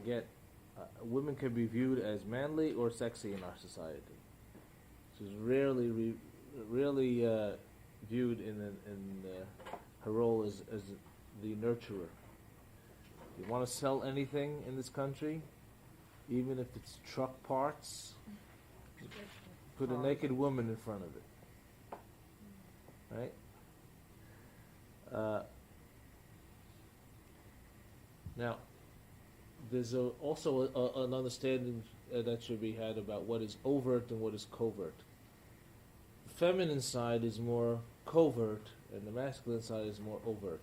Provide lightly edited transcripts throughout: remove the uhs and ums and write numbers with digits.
forget, women can be viewed as manly or sexy in our society. She's rarely viewed in her role as the nurturer. You want to sell anything in this country, even if it's truck parts, put a naked woman in front of it, right? Now, there's also an understanding that should be had about what is overt and what is covert. The feminine side is more covert, and the masculine side is more overt.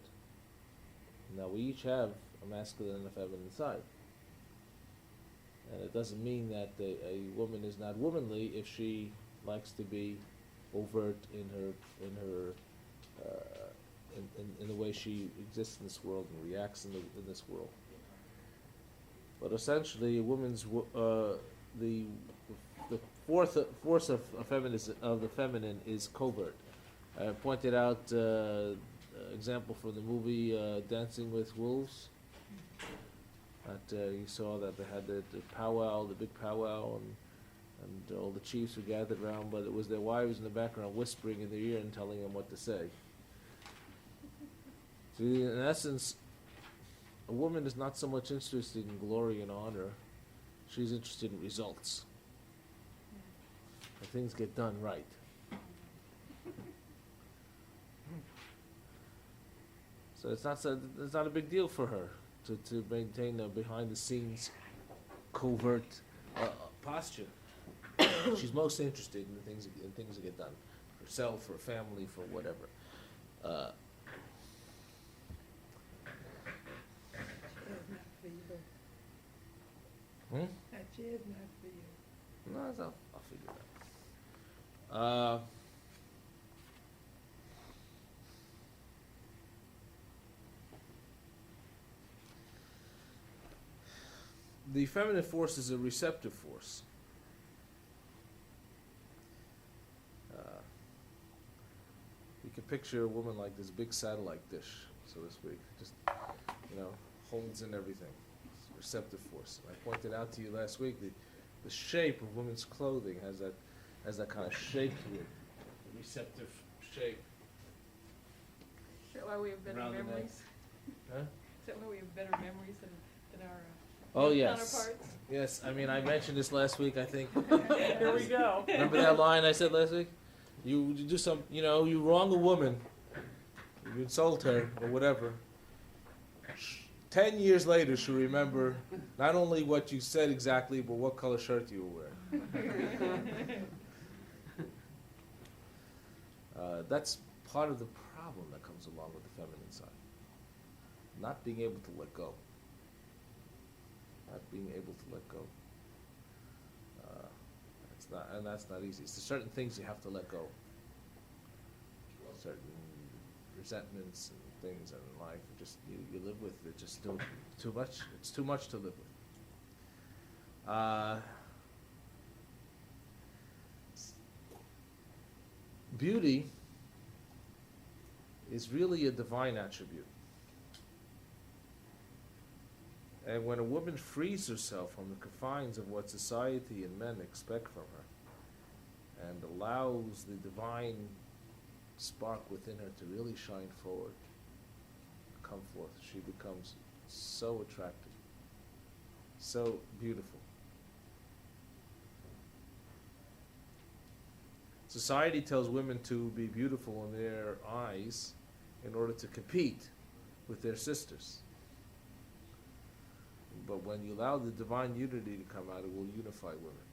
Now, we each have a masculine and a feminine side. And it doesn't mean that a woman is not womanly if she likes to be overt in the way she exists in this world and reacts in this world. But essentially, a woman's the force of the feminine is covert. I pointed out example from the movie Dancing with Wolves. That you saw that they had the powwow, the big powwow, and all the chiefs were gathered around, but it was their wives in the background whispering in their ear and telling them what to say. So in essence, a woman is not so much interested in glory and honor, she's interested in results. And things get done right. So it's not a big deal for her to maintain a behind-the-scenes covert posture. She's most interested in things that get done, for herself, for her family, for whatever. That chair's not for you. No, I'll figure it out. The feminine force is a receptive force. You can picture a woman like this big satellite dish, so to speak, just, holds in everything. It's a receptive force. I pointed out to you last week the shape of women's clothing has that kind of shape to it, the receptive shape. Is that why we have better Around the neck. memories? Huh? Is that why we have better memories than our Oh, yes. counterparts? Yes, I mean, I mentioned this last week, I think. Here we go. Remember that line I said last week? You do some, you wrong a woman, you insult her, or whatever. 10 years later, she'll remember not only what you said exactly, but what color shirt you were wearing. That's part of the problem that comes along with the feminine side. Not being able to let go. Not being able to let go. That's not easy. There's certain things you have to let go. Certain resentments and things in life, just you live with it. Just too much. It's too much to live with. Beauty is really a divine attribute. And when a woman frees herself from the confines of what society and men expect from her and allows the divine spark within her to really shine forward, come forth, she becomes so attractive, so beautiful. Society tells women to be beautiful in their eyes in order to compete with their sisters. But when you allow the divine unity to come out, it will unify women.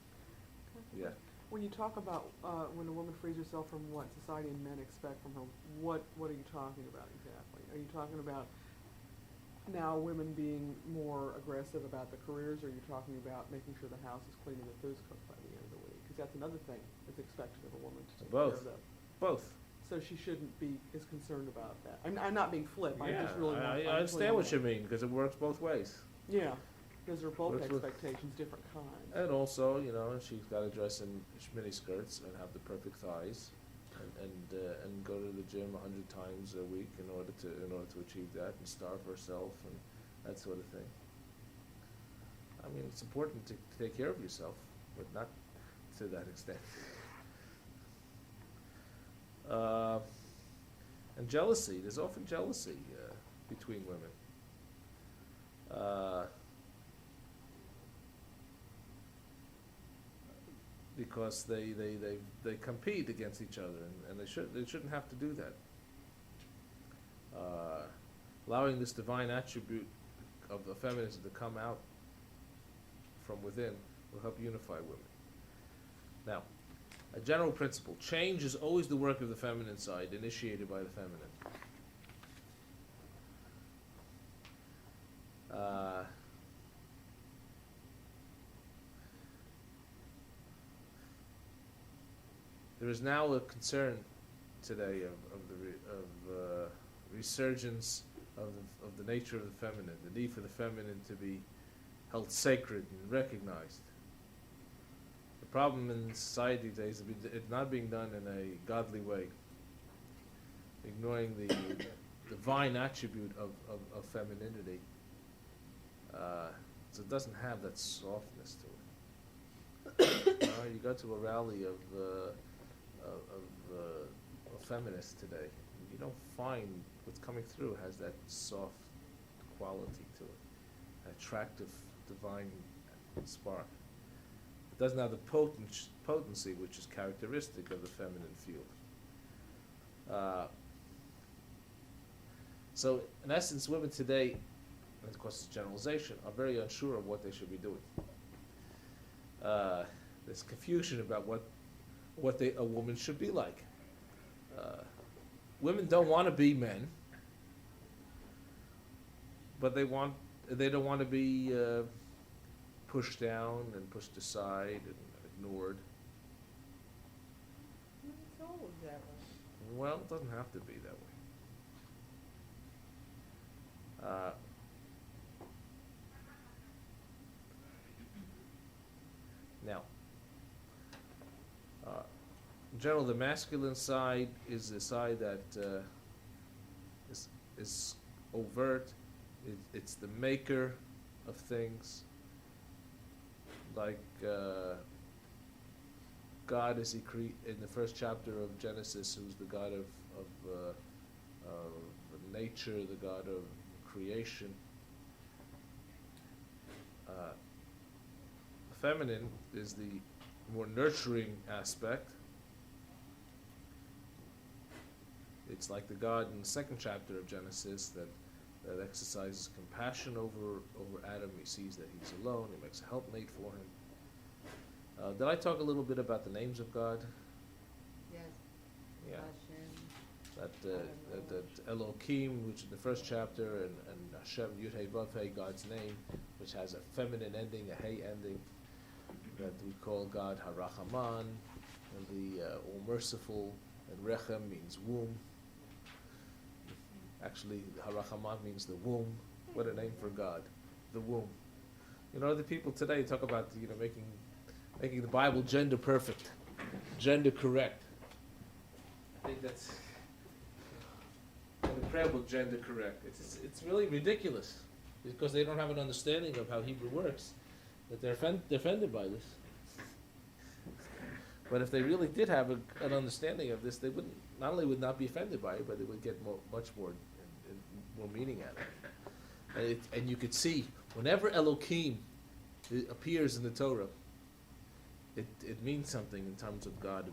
Yeah. When you talk about when a woman frees herself from what society and men expect from her, what are you talking about exactly? Are you talking about now women being more aggressive about the careers, or are you talking about making sure the house is clean and the food's cooked by the end of the week? Because that's another thing that's expected of a woman to take care of that. Both. So she shouldn't be as concerned about that. I'm not being flip. I Yeah, just really want I understand what you mean, because it works both ways. Yeah, because they're both Works with- expectations, different kinds. And also, she's got to dress in mini skirts and have the perfect thighs, and go to the gym 100 times a week in order to achieve that, and starve herself and that sort of thing. it's important to take care of yourself, but not to that extent. And jealousy. There's often jealousy between women. Because they compete against each other, and they shouldn't have to do that. Allowing this divine attribute of the feminism to come out from within will help unify women. Now, a general principle: change is always the work of the feminine side, initiated by the feminine. There is now a concern today of the resurgence of the nature of the feminine, the need for the feminine to be held sacred and recognized. The problem in society these days is it not being done in a godly way, ignoring the divine attribute of femininity. So it doesn't have that softness to it. You go to a rally of feminists today, you don't find what's coming through has that soft quality to it, attractive, divine spark. It doesn't have the potency which is characteristic of the feminine field. So, in essence, women today, and of course it's generalization, are very unsure of what they should be doing. There's confusion about what a woman should be like. Women don't want to be men, but they don't want to be pushed down and pushed aside and ignored. It's always that way. Well, it doesn't have to be that way. Now, in general, the masculine side is the side that is overt. It's the maker of things, like God, as He in the first chapter of Genesis, who's the God of nature, the God of creation. The feminine is the more nurturing aspect. It's like the God in the second chapter of Genesis that exercises compassion over Adam. He sees that he's alone. He makes a helpmate for him. Did I talk a little bit about the names of God? Yes. Yeah. Hashem. That Elohim, which in the first chapter, and Hashem, Yud Hey Vav Hey, God's name, which has a feminine ending, a Hey ending, that we call God Harachaman, and the All-Merciful, and Rechem means womb. Actually, Harachaman means the womb. What a name for God, the womb. You know, the people today talk about making the Bible gender perfect, gender correct. I think that's an incredible gender correct. It's really ridiculous because they don't have an understanding of how Hebrew works. That they're offended by this. But if they really did have an understanding of this, they wouldn't not be offended by it, but they would get much more meaning out of it. And you could see whenever Elohim appears in the Torah, it means something in terms of God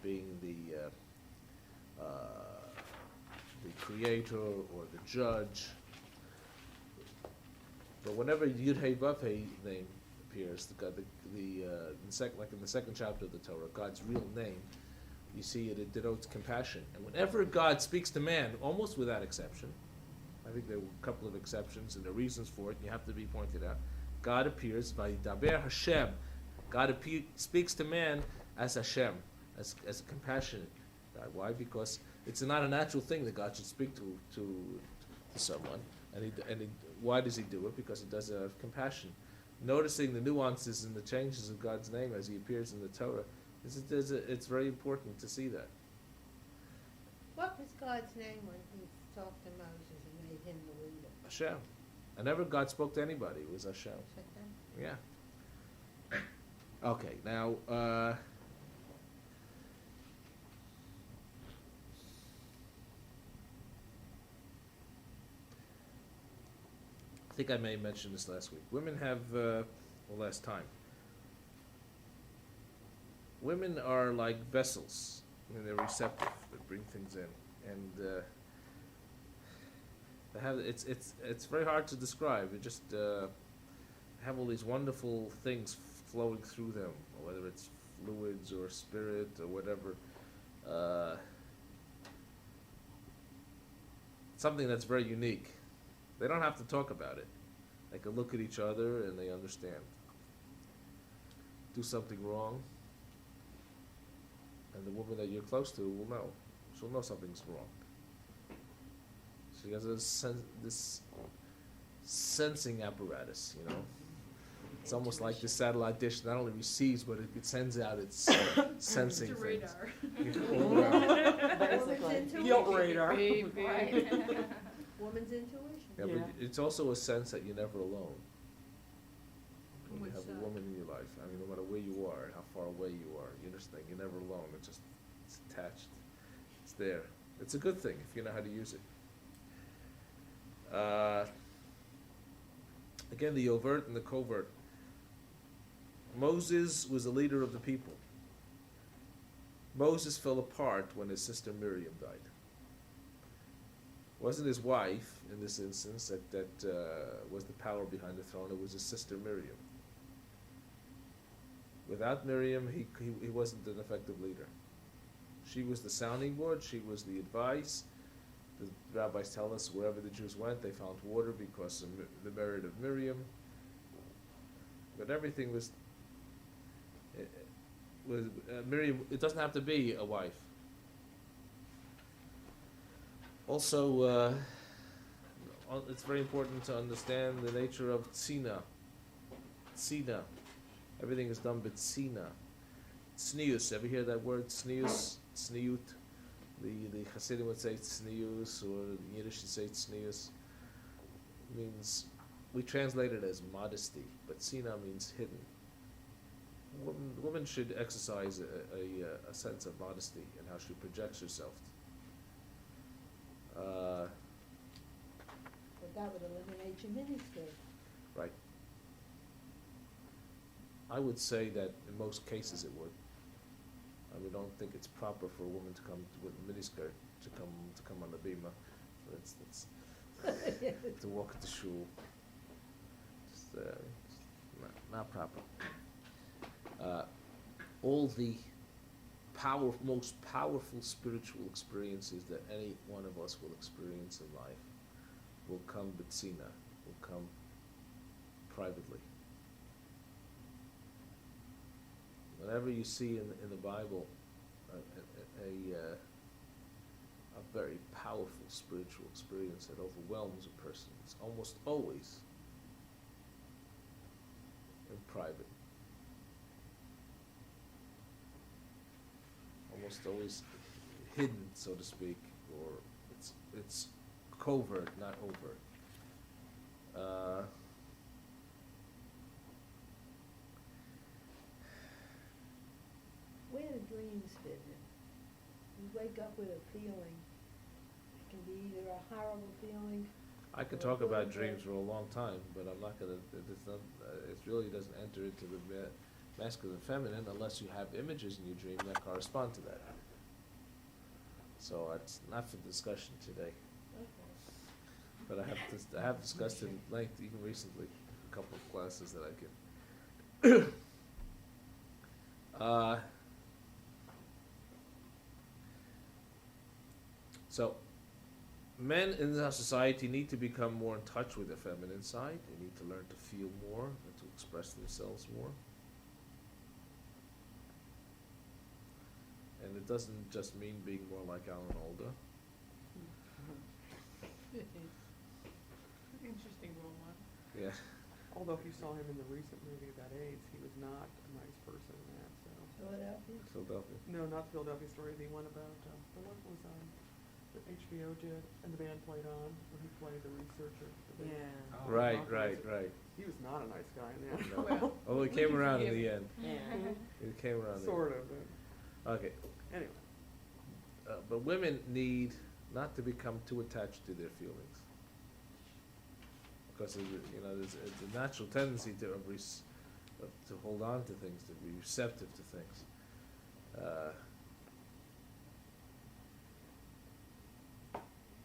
being the creator or the judge. But whenever Yud Hey Vav Hey name appears, in the second chapter of the Torah, God's real name, you see it denotes compassion. And whenever God speaks to man, almost without exception, I think there were a couple of exceptions and the reasons for it, and you have to be pointed out, God appears by Daber Hashem. God speaks to man as Hashem, as a compassionate God. Why? Because it's not a natural thing that God should speak to someone. Why does He do it? Because He does it out of compassion. Noticing the nuances and the changes of God's name as He appears in the Torah, it's very important to see that. What was God's name when He talked to Moses and made him the leader? Hashem. Whenever God spoke to anybody, it was Hashem. Hashem? Yeah. Okay, now, I think I may have mentioned this last week. Women have, well, last time. Women are like vessels, and they're receptive. They bring things in, and they have. It's very hard to describe. They just have all these wonderful things flowing through them, whether it's fluids or spirit or whatever. Something that's very unique. They don't have to talk about it. They can look at each other and they understand. Do something wrong, and the woman that you're close to will know. She'll know something's wrong. She has this sensing apparatus, you know. It's almost like the satellite dish not only receives, but it sends out its sensing It's a things. radar. Basically, Woman's guilt intuition. radar. Beep, beep. Woman's intuition. Yeah, Yeah. but it's also a sense that you're never alone. When you What's have a that? woman in your life, I mean, no matter where you are and how far away you are, you understand, you're never alone. It's attached. It's there. It's a good thing if you know how to use it. Again, the overt and the covert. Moses was the leader of the people. Moses fell apart when his sister Miriam died. It wasn't his wife in this instance that was the power behind the throne. It was his sister Miriam. Without Miriam, he wasn't an effective leader. She was the sounding board. She was the advice. The rabbis tell us wherever the Jews went, they found water because of the merit of Miriam. But everything was Miriam. It doesn't have to be a wife. Also, it's very important to understand the nature of tzina. Tzina. Everything is done but tzina. Tznius. Ever hear that word? Tznius? Tzniut. The Hasidim would say tznius, or the Yiddish would say tznius. Means, we translate it as modesty, but tzina means hidden. Woman should exercise a sense of modesty in how she projects herself. But that would eliminate your miniskirt. Right. I would say that in most cases it would. I would don't think it's proper for a woman to come with a miniskirt to come on the bima, for instance, to walk at the shul. Just not proper. All the most powerful spiritual experiences that any one of us will experience in life will come b'tzina, will come privately. Whenever you see in the Bible a very powerful spiritual experience that overwhelms a person, it's almost always in private. Almost always hidden, so to speak, or it's covert, not overt. Where do dreams fit in? You wake up with a feeling. It can be either a horrible feeling. I could talk about dreams for a long time, but I'm not gonna. It's not. It really doesn't enter into the masculine and feminine unless you have images in your dream that correspond to that. So it's not for discussion today. Okay. But I have discussed in length even recently, a couple of classes that I give. So, men in our society need to become more in touch with their feminine side. They need to learn to feel more and to express themselves more. And it doesn't just mean being more like Alan Alda. Interesting role model. Yeah. Although if you saw him in the recent movie about AIDS, he was not a nice person in that, so. Philadelphia. Philadelphia. No, not the Philadelphia story, the one about, the one was, that HBO did, and the band played on, when he played the researcher. the big- Yeah. Oh. Right, Rock right, music. right. He was not a nice guy in the end. No. Well, Although he we came can around in forgive the him. end. He came around. in the Sort of, but Okay, anyway. but women need not to become too attached to their feelings. Because there's a natural tendency to hold on to things, to be receptive to things.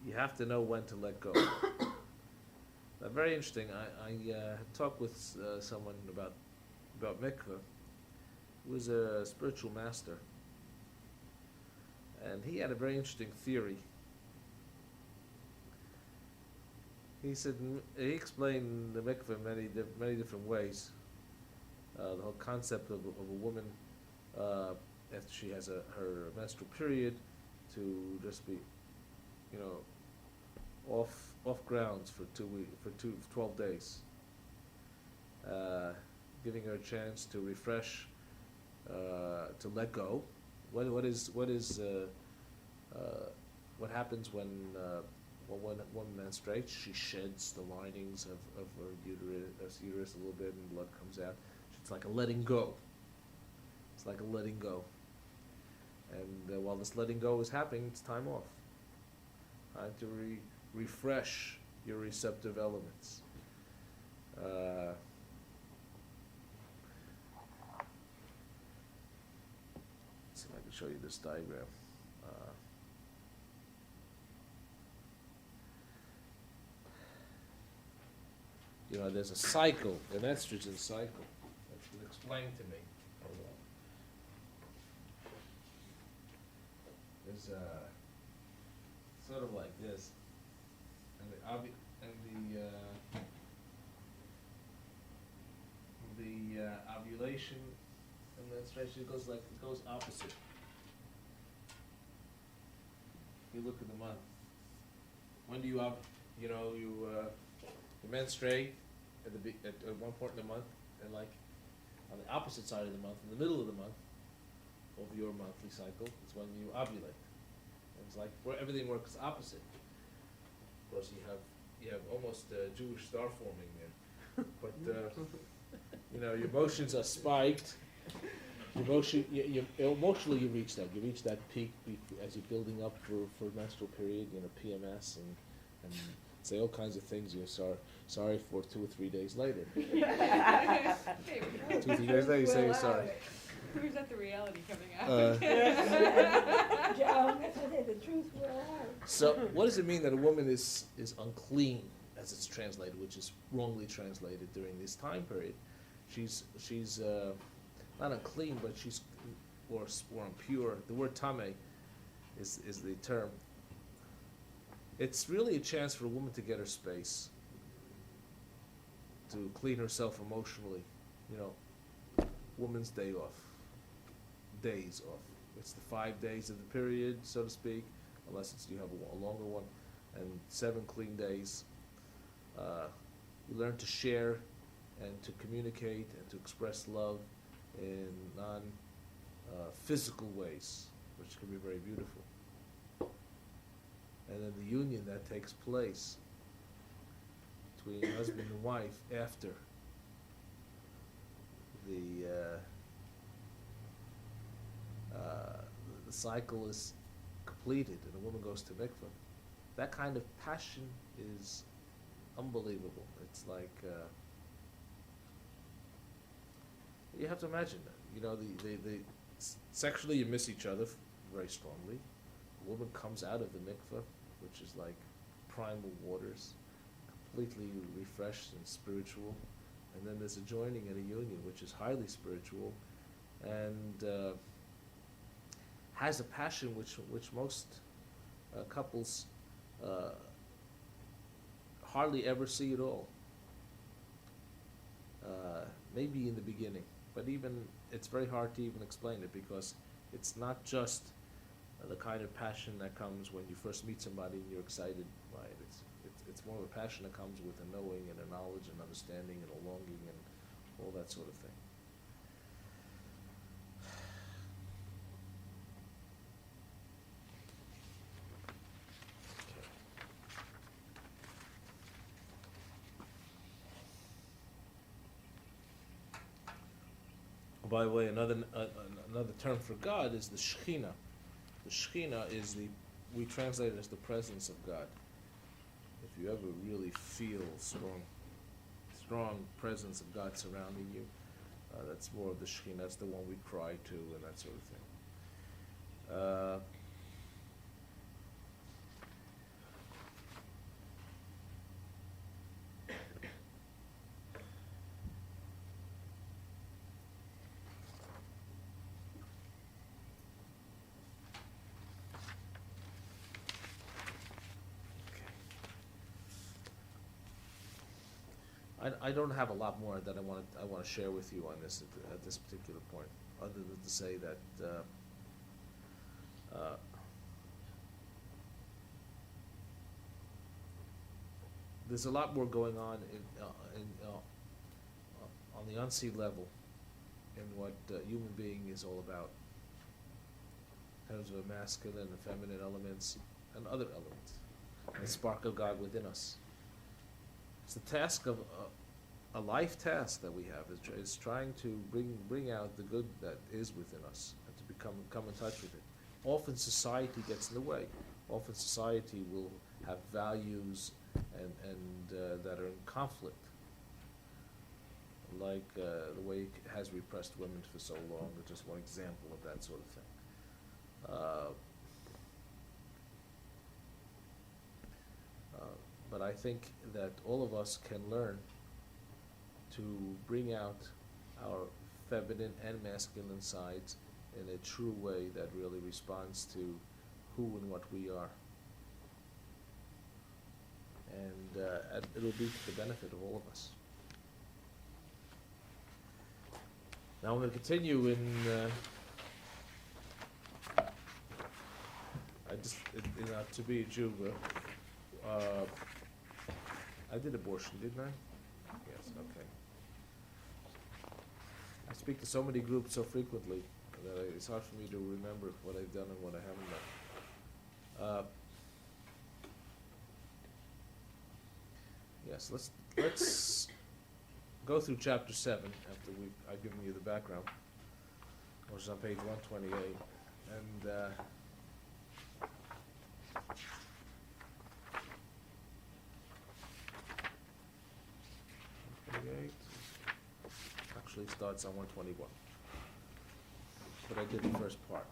You have to know when to let go. Very interesting. I talked with someone about mikveh, who was a spiritual master, and he had a very interesting theory. He said he explained the mikveh in many different ways. The whole concept of a woman after she has her menstrual period to just be, off grounds for 12 days, giving her a chance to refresh, to let go. What happens when one menstruates? She sheds the linings of her uterus a little bit, and blood comes out. It's like a letting go. It's like a letting go. And while this letting go is happening, it's time off. Time to refresh your receptive elements. Let's see if I can show you this diagram. There's a cycle, an estrogen cycle. That's been explained to me. Hold on. There's sort of like this, and the ovulation and menstruation goes opposite. You look at the month. When do you you menstruate at one point in the month, and like on the opposite side of the month, in the middle of the month of your monthly cycle, is when you ovulate. And it's like where everything works opposite. Of course, you have almost a Jewish star forming there, but your emotions are spiked. Emotionally, you reach that. You reach that peak as you're building up for menstrual period. PMS and say all kinds of things you're sorry for 2 or 3 days later. 2 or 3 days later, you say you're sorry. Where's that the reality coming out? John, that's what I say, the truth will out. So, what does it mean that a woman is unclean, as it's translated, which is wrongly translated during this time period? She's not unclean, but she's or impure. The word tame is the term. It's really a chance for a woman to get her space, to clean herself emotionally. Woman's days off. It's the 5 days of the period, so to speak, unless you have a longer one, and 7 clean days. You learn to share and to communicate and to express love in non-physical ways, which can be very beautiful. And then the union that takes place between husband and wife after the cycle is completed and a woman goes to mikveh. That kind of passion is unbelievable. It's like you have to imagine that. Sexually you miss each other very strongly. The woman comes out of the mikveh, which is like primal waters, completely refreshed and spiritual, and then there's a joining and a union, which is highly spiritual, and has a passion which most couples hardly ever see at all. Maybe in the beginning, but even it's very hard to even explain it, because it's not just the kind of passion that comes when you first meet somebody and you're excited by it. It's more of a passion that comes with a knowing and a knowledge and understanding and a longing and all that sort of thing. By the way, another term for God is the Shekhinah. The Shekhinah is we translate it as the presence of God. If you ever really feel strong presence of God surrounding you, that's more of the Shekhinah. That's the one we cry to and that sort of thing. I don't have a lot more that I want to share with you on this at this particular point, other than to say that there's a lot more going on on the unseen level in what human being is all about, in terms of masculine and feminine elements and other elements, and the spark of God within us. It's the task of a life task that we have is trying to bring out the good that is within us and to come in touch with it. Often society gets in the way. Often society will have values and that are in conflict, like the way it has repressed women for so long. Is just one example of that sort of thing. But I think that all of us can learn to bring out our feminine and masculine sides in a true way that really responds to who and what we are. And it'll be to the benefit of all of us. Now I'm going to continue in to be a Jew. I did abortion, didn't I? Yes, okay. I speak to so many groups so frequently that it's hard for me to remember what I've done and what I haven't done. Yes, let's go through chapter 7 after I've given you the background, which is on page 128, and actually starts on 121, but I did the first part.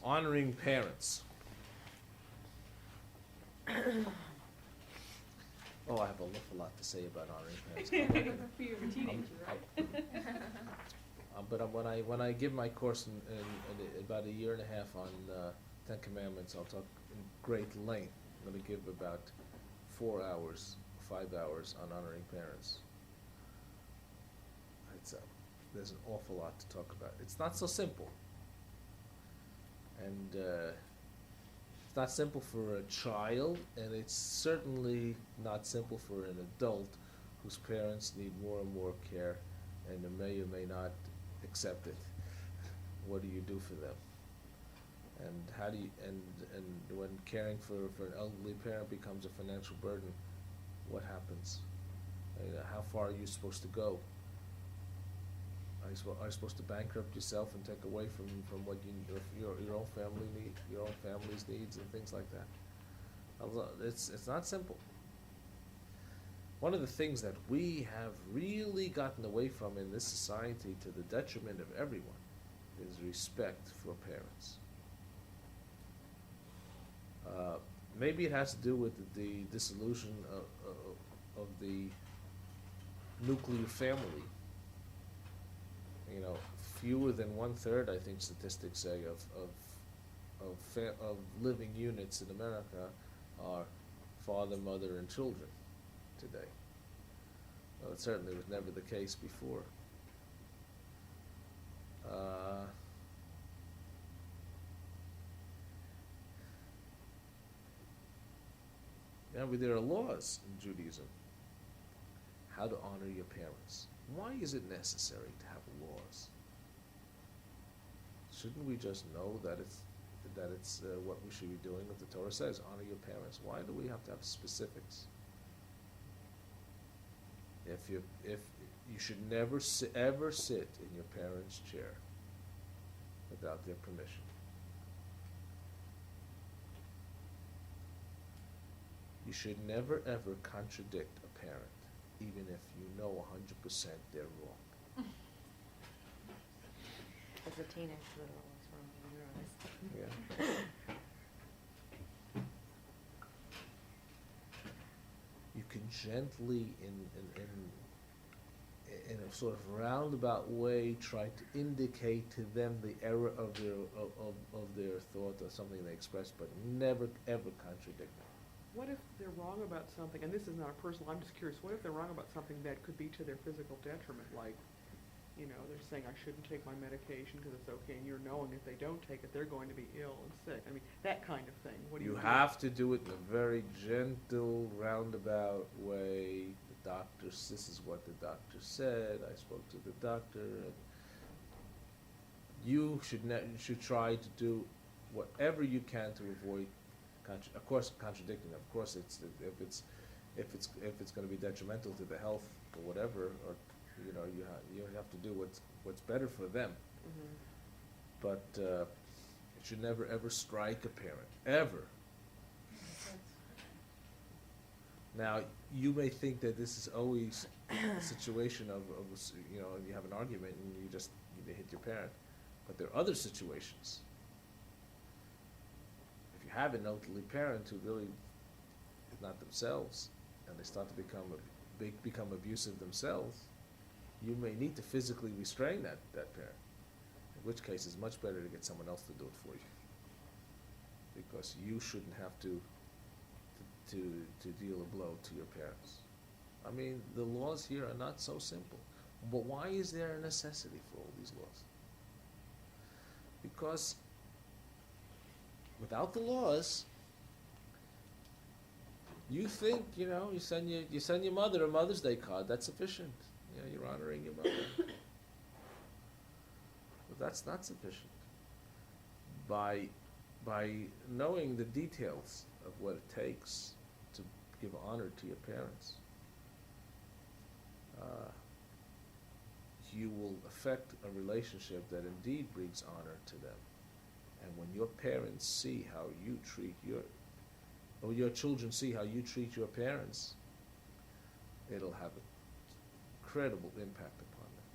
Honoring parents. Oh, I have an awful lot to say about honoring parents. For you, a teenager, right? But when I give my course in about a year and a half on Ten Commandments, I'll talk in great length. I'm going to give about 5 hours on honoring parents. There's an awful lot to talk about. It's not so simple. And it's not simple for a child, and it's certainly not simple for an adult whose parents need more and more care and may or may not accept it. What do you do for them? And how do you, and when caring for an elderly parent becomes a financial burden, what happens? How far are you supposed to go? Are you supposed to bankrupt yourself and take away from what your own family need, your own family's needs and things like that? It's not simple. One of the things that we have really gotten away from in this society, to the detriment of everyone, is respect for parents. Maybe it has to do with the dissolution of the nuclear family. Fewer than 1/3, I think statistics say, of living units in America are father, mother, and children today. Well, it certainly was never the case before. There are laws in Judaism how to honor your parents. Why is it necessary to have laws? Shouldn't we just know that that it's what we should be doing. What the Torah says, honor your parents. Why do we have to have specifics? If you should never ever sit in your parents' chair without their permission. You should never ever contradict a parent, even if you know 100% they're wrong. As a teenage little, what's wrong with your eyes? Yeah. You can gently, in a sort of roundabout way, try to indicate to them the error of their thought or something they express, but never ever contradict them. What if they're wrong about something, and this is not a personal, I'm just curious, what if they're wrong about something that could be to their physical detriment, like, you know, they're saying I shouldn't take my medication because it's okay, and you're knowing if they don't take it, they're going to be ill and sick. I mean, that kind of thing. What do you do? have to do it in a very gentle, roundabout way. The doctor, this is what the doctor said. I spoke to the doctor, and you should try to do whatever you can to avoid, of course, contradicting. Of course, if it's going to be detrimental to the health or whatever, or you know, you have to do what's better for them. Mhm. But you should never ever strike a parent, ever. Now, you may think that this is always a situation of you know, you have an argument and you hit your parent, but there are other situations. If you have an elderly parent who really is not themselves, and they start to become abusive themselves, you may need to physically restrain that parent. In which case, it's much better to get someone else to do it for you, because you shouldn't have to deal a blow to your parents. I mean, the laws here are not so simple. But why is there a necessity for all these laws? Because without the laws, you think, you know, you send your mother a Mother's Day card, that's sufficient. You know, you're honoring your mother. But that's not sufficient. By knowing the details of what it takes to give honor to your parents, you will affect a relationship that indeed brings honor to them. And when your parents see how you treat or your children see how you treat your parents, it'll have an incredible impact upon them.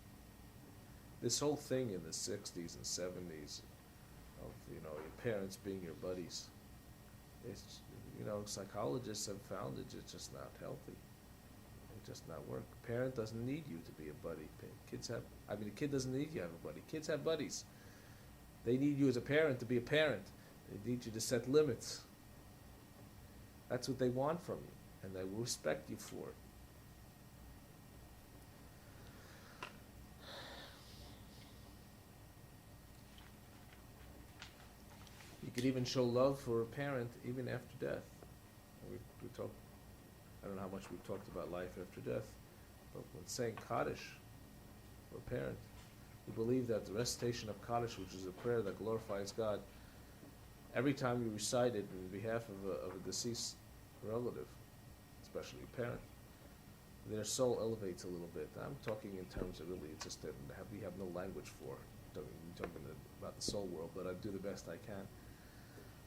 This whole thing in the 60s and 70s of, you know, your parents being your buddies, it's, you know, psychologists have found it's just not healthy. It just not work. A parent doesn't need you to be a buddy. A kid doesn't need you to have a buddy. Kids have buddies. They need you as a parent to be a parent. They need you to set limits. That's what they want from you, and they will respect you for it. You could even show love for a parent even after death. I don't know how much we've talked about life after death, but when saying Kaddish for a parent, we believe that the recitation of Kaddish, which is a prayer that glorifies God, every time you recite it in behalf of a deceased relative, especially a parent, their soul elevates a little bit. I'm talking in terms of really, it's just that we have no language for it. I'm talking about the soul world, but I do the best I can.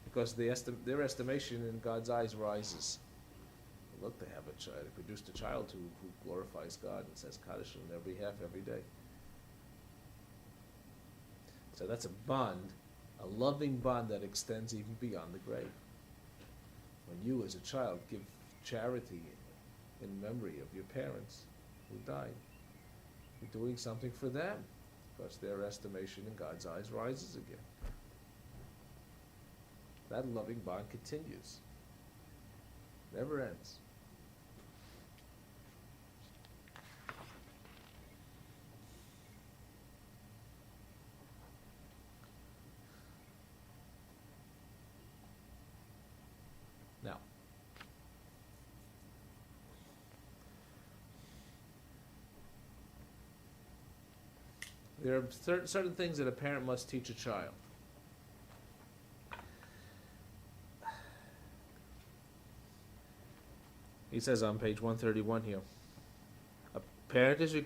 Because their estimation in God's eyes rises. Look, they have a child. They produced a child who glorifies God and says Kaddish on their behalf every day. So that's a bond, a loving bond that extends even beyond the grave. When you, as a child, give charity in memory of your parents who died, you're doing something for them, because their estimation in God's eyes rises again. That loving bond continues, never ends. Now, there are certain things that a parent must teach a child. He says on page 131 here, a parent is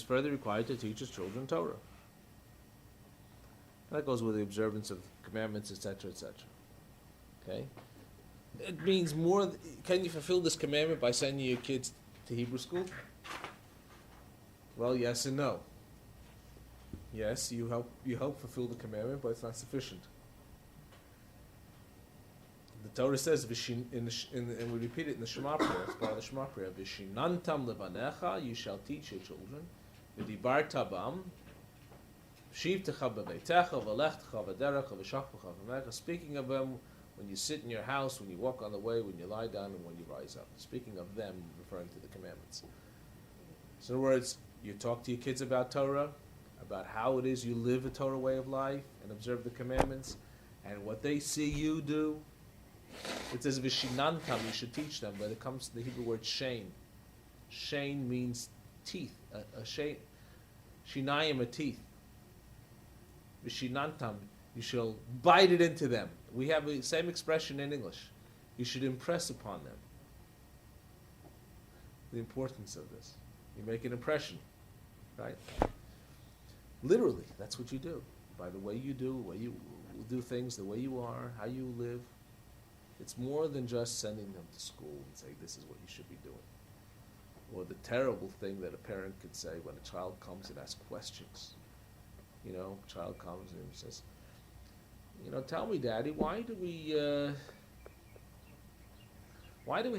further required to teach his children Torah. That goes with the observance of commandments, etc., etc. Okay? It means more. Can you fulfill this commandment by sending your kids to Hebrew school? Well, yes and no. Yes, you help fulfill the commandment, but it's not sufficient. The Torah says, and we repeat it in the Shema prayer, it's part of the Shema prayer, Vishinantam levanecha, you shall teach your children, v'dibarta bam, shivtecha bebeitecha, v'lechtecha v'derecha, v'shachbecha v'mecha, speaking of them when you sit in your house, when you walk on the way, when you lie down, and when you rise up. Speaking of them, referring to the commandments. So in other words, you talk to your kids about Torah, about how it is you live a Torah way of life, and observe the commandments, and what they see you do. It says vishinantam, you should teach them, but it comes to the Hebrew word shein. Shein means teeth. A shein, shinayim, a teeth. Vishinantam, you shall bite it into them. We have the same expression in English. You should impress upon them the importance of this. You make an impression, right? Literally, that's what you do. By the way you do, the way you do things, the way you are, how you live. It's more than just sending them to school and saying this is what you should be doing. Or the terrible thing that a parent could say when a child comes and asks questions. You know, a child comes and says, you know, tell me, Daddy, why do we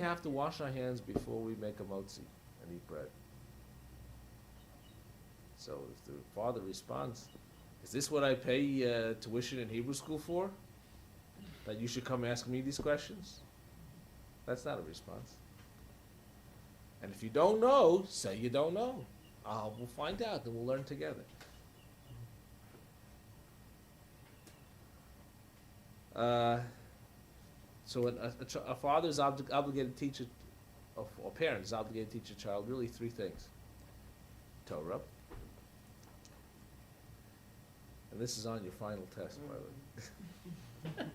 have to wash our hands before we make a motzi and eat bread? So if the father responds, is this what I pay tuition in Hebrew school for? That you should come ask me these questions? That's not a response. And if you don't know, say you don't know. We'll find out and we'll learn together. So a father is obligated to teach a parent is obligated to teach a child really three things. Torah. And this is on your final test, by the way.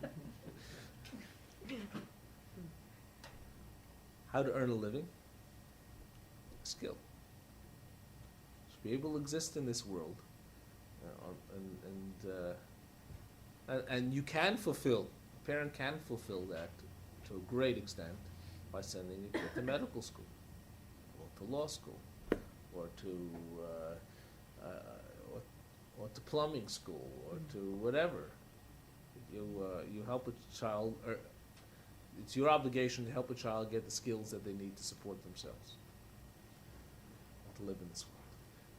How to earn a living. Skill. Should be able to exist in this world. And you can fulfill, a parent can fulfill that to a great extent by sending a kid to medical school, or to law school, or to plumbing school, or to whatever. You help a child, or it's your obligation to help a child get the skills that they need to support themselves, to live in this world.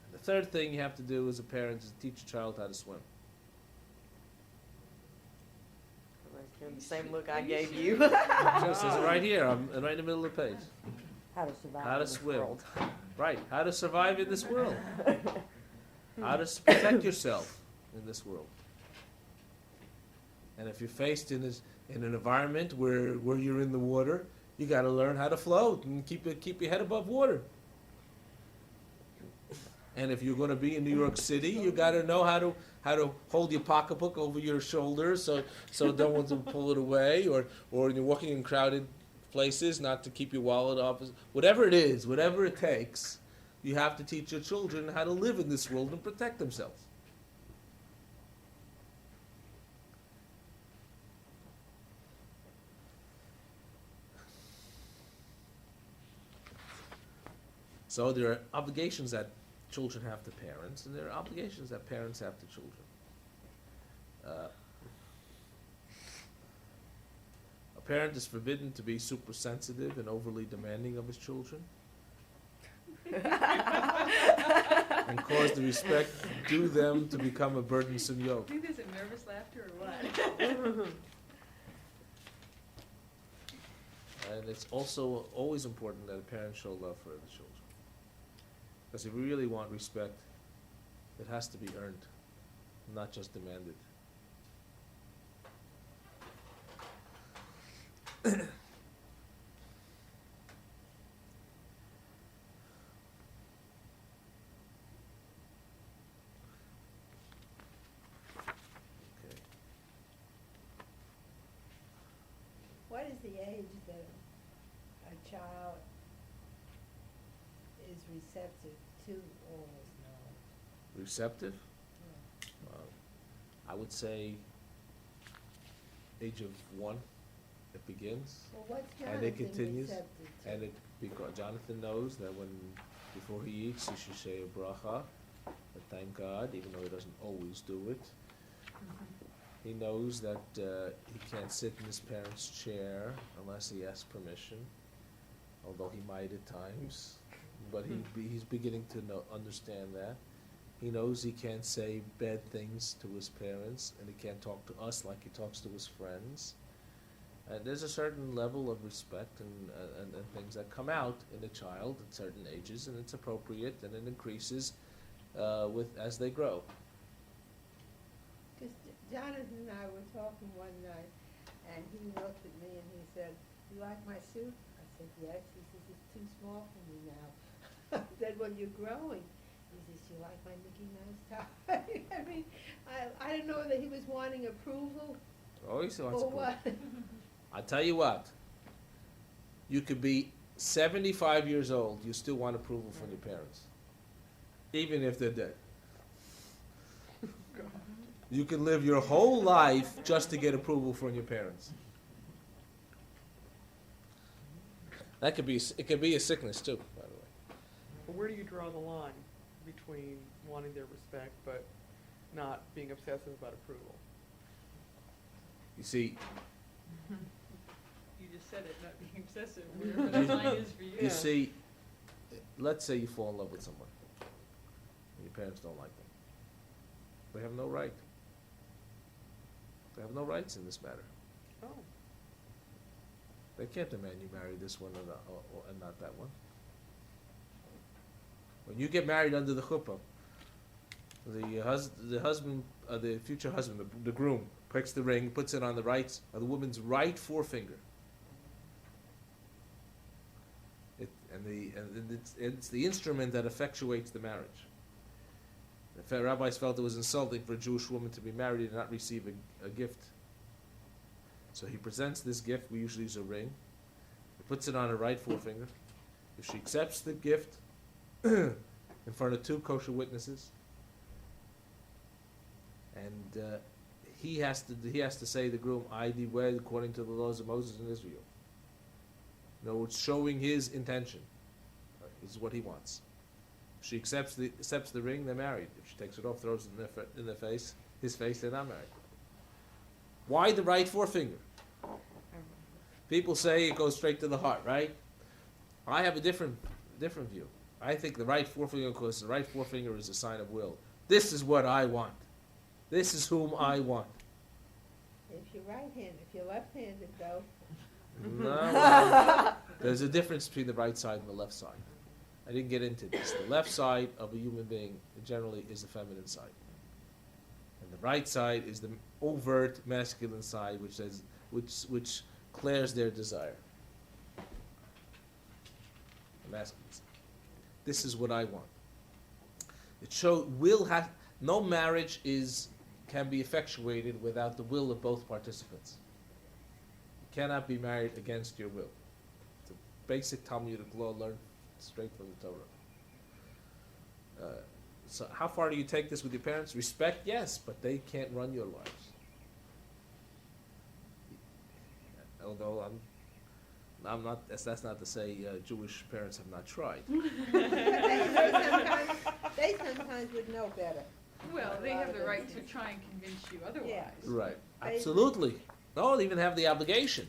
And the third thing you have to do as a parent is teach a child how to swim. The same look I gave you. It says it right here. I'm right in the middle of the page. How to survive How to in this swim. world. Right. How to survive in this world. How to protect yourself in this world. And if you're faced in an environment where you're in the water, you got to learn how to float and keep your head above water. And if you're going to be in New York City, you got to know how to hold your pocketbook over your shoulders so no one will pull it away, or when you're walking in crowded places, not to keep your wallet off. Whatever it is, whatever it takes, you have to teach your children how to live in this world and protect themselves. So there are obligations that children have to parents, and there are obligations that parents have to children. A parent is forbidden to be super sensitive and overly demanding of his children, and cause the respect due them to become a burdensome yoke. Do you think there's a nervous laughter or what? And it's also always important that a parent show love for the children. Because if we really want respect, it has to be earned, not just demanded. Okay. What is the age that a a child is receptive to all this knowledge? Receptive? Yeah. I would say age of 1, it begins. Well, what's And it Jonathan continues, receptive to? And it, because Jonathan knows that before he eats, he should say a bracha, and thank God, even though he doesn't always do it. He knows that he can't sit in his parents' chair unless he asks permission, although he might at times. But he's beginning to understand that. He knows he can't say bad things to his parents, and he can't talk to us like he talks to his friends. And there's a certain level of respect and things that come out in a child at certain ages, and it's appropriate, and it increases as they grow. Because Jonathan and I were talking one night, and he looked at me and he said, "You like my suit?" I said, "Yes." He says, "It's too small for me now." I said, "Well, you're growing." He says, "You like my Mickey Mouse tie?" I mean, I don't know whether he was wanting approval Oh, he still wants or to what. I'll tell you what. You could be 75 years old, you still want approval from your parents, even if they're dead. You can live your whole life just to get approval from your parents. It could be a sickness too, by the way. But where do you draw the line between wanting their respect but not being obsessive about approval? You see, You just said it, not being obsessive, wherever the line is for you. you see, let's say you fall in love with someone, and your parents don't like them. They have no right. They have no rights in this matter. Oh, They can't demand you marry this one and not that one. When you get married under the chuppah, the future husband, the groom, picks the ring, puts it on the woman's right forefinger. It's the instrument that effectuates the marriage. The rabbis felt it was insulting for a Jewish woman to be married and not receive a gift. So he presents this gift, we usually use a ring. He puts it on her right forefinger. If she accepts the gift in front of 2 kosher witnesses, and he has to say to the groom, "I did wed according to the laws of Moses and Israel." In other words, showing his intention. This is what he wants. If she accepts the ring, they're married. If she takes it off, throws it in his face, they're not married. Why the right forefinger? People say it goes straight to the heart, right? I have a different view. I think the right forefinger, because the right forefinger is a sign of will. This is what I want. This is whom I want. If you're right-handed, if you're left-handed, though. No, there's a difference between the right side and the left side. I didn't get into this. The left side of a human being generally is the feminine side, and the right side is the overt masculine side, which clears their desire. The masculine side. This is what I want. No marriage can be effectuated without the will of both participants. You cannot be married against your will. It's a basic Talmudic law learned straight from the Torah. So how far do you take this with your parents? Respect, yes, but they can't run your lives. Although I'm not. That's not to say Jewish parents have not tried. They sometimes would know better. Well, they have the right to try and convince you otherwise. Yeah. Right. Absolutely. No, they even have the obligation.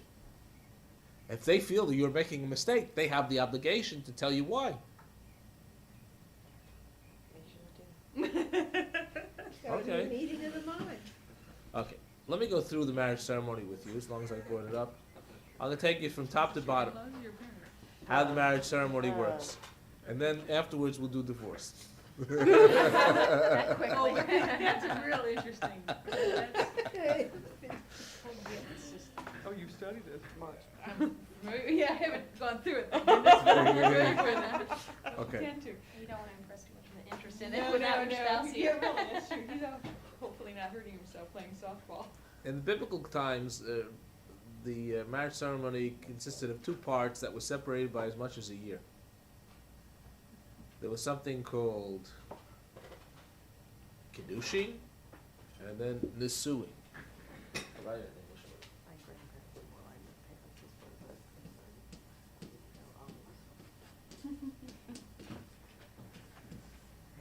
If they feel that you're making a mistake, they have the obligation to tell you why. Okay. Meeting of the mind. Okay. Let me go through the marriage ceremony with you, as long as I brought it up. I'm going to take you from top to bottom, As long as you're a parent. how the marriage ceremony works. And then afterwards we'll do divorce. That quickly. Oh, that's real interesting. oh, you've studied it much. Yeah, I haven't gone through it. That's very good. Okay. Can too. You don't want to impress too much of an interest in No, it without no, your no. spouse Yeah, here. really, that's true. He's hopefully not hurting himself playing softball. In the biblical times, the marriage ceremony consisted of two parts that were separated by as much as a year. There was something called kiddushin, and then nisuin. Right in English. My grandparents were more like my parents as far as that's concerned. They're almost.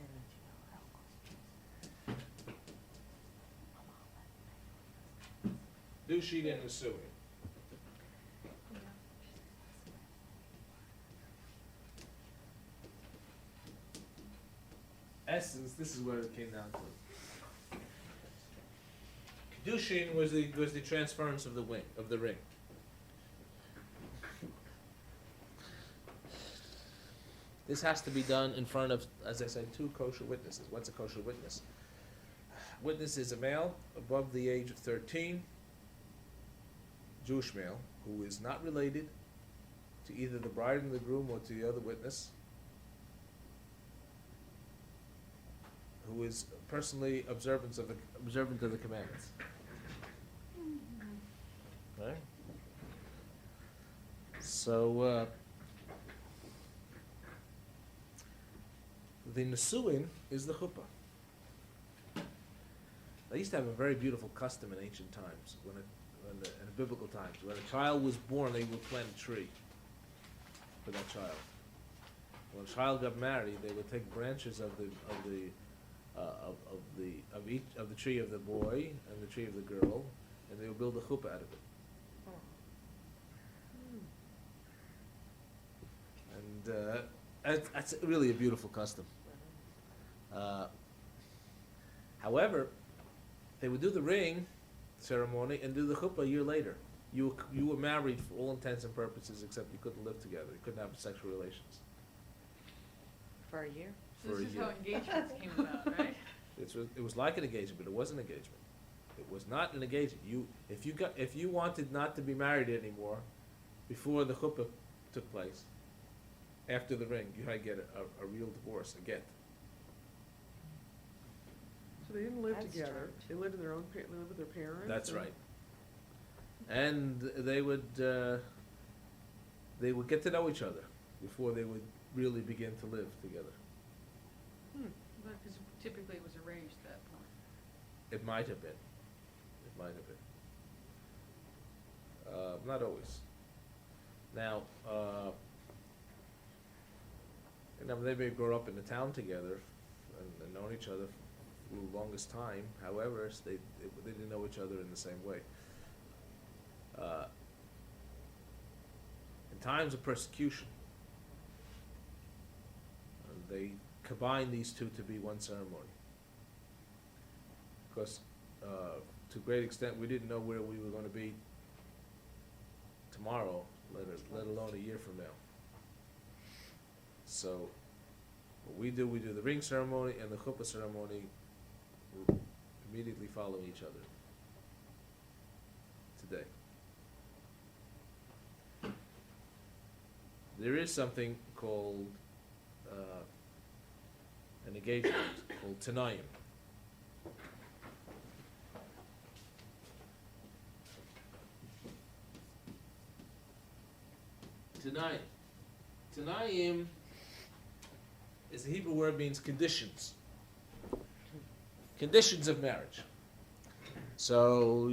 And you know how Kiddushin and nisuin. Essence, this is where it came down to. Kiddushin was the transference of the ring. This has to be done in front of, as I said, two kosher witnesses. What's a kosher witness? Witness is a male above the age of 13, Jewish male, who is not related to either the bride and the groom or to the other witness, who is personally observant of the commandments. Right? So the Nisuin is the chuppah. They used to have a very beautiful custom in ancient times, in biblical times. When a child was born, they would plant a tree for that child. When a child got married, they would take branches of the tree of the boy and the tree of the girl, and they would build a chuppah out of it. And that's really a beautiful custom. However, they would do the ring ceremony and do the chuppah a year later. You were married for all intents and purposes, except you couldn't live together. You couldn't have sexual relations. for a year. So For a this is year. how engagements came about, right? It was like an engagement, but it wasn't an engagement. It was not an engagement. If you wanted not to be married anymore, before the chuppah took place, after the ring, you had to get a real divorce, a get. So they didn't live That's together, strange. they lived in their own, they lived with their parents? That's and- right. And they would get to know each other before they would really begin to live together. Because typically it was arranged at that point. It might have been. Not always. Now, they may grow up in the town together and known each other for the longest time. However, they didn't know each other in the same way. In times of persecution, they combined these two to be one ceremony. Because to a great extent, we didn't know where we were going to be tomorrow, let alone a year from now. So, what we do the ring ceremony and the chuppah ceremony immediately follow each other today. There is something called an engagement called Tanayim. Tanayim is a Hebrew word, means conditions. Conditions of marriage. So,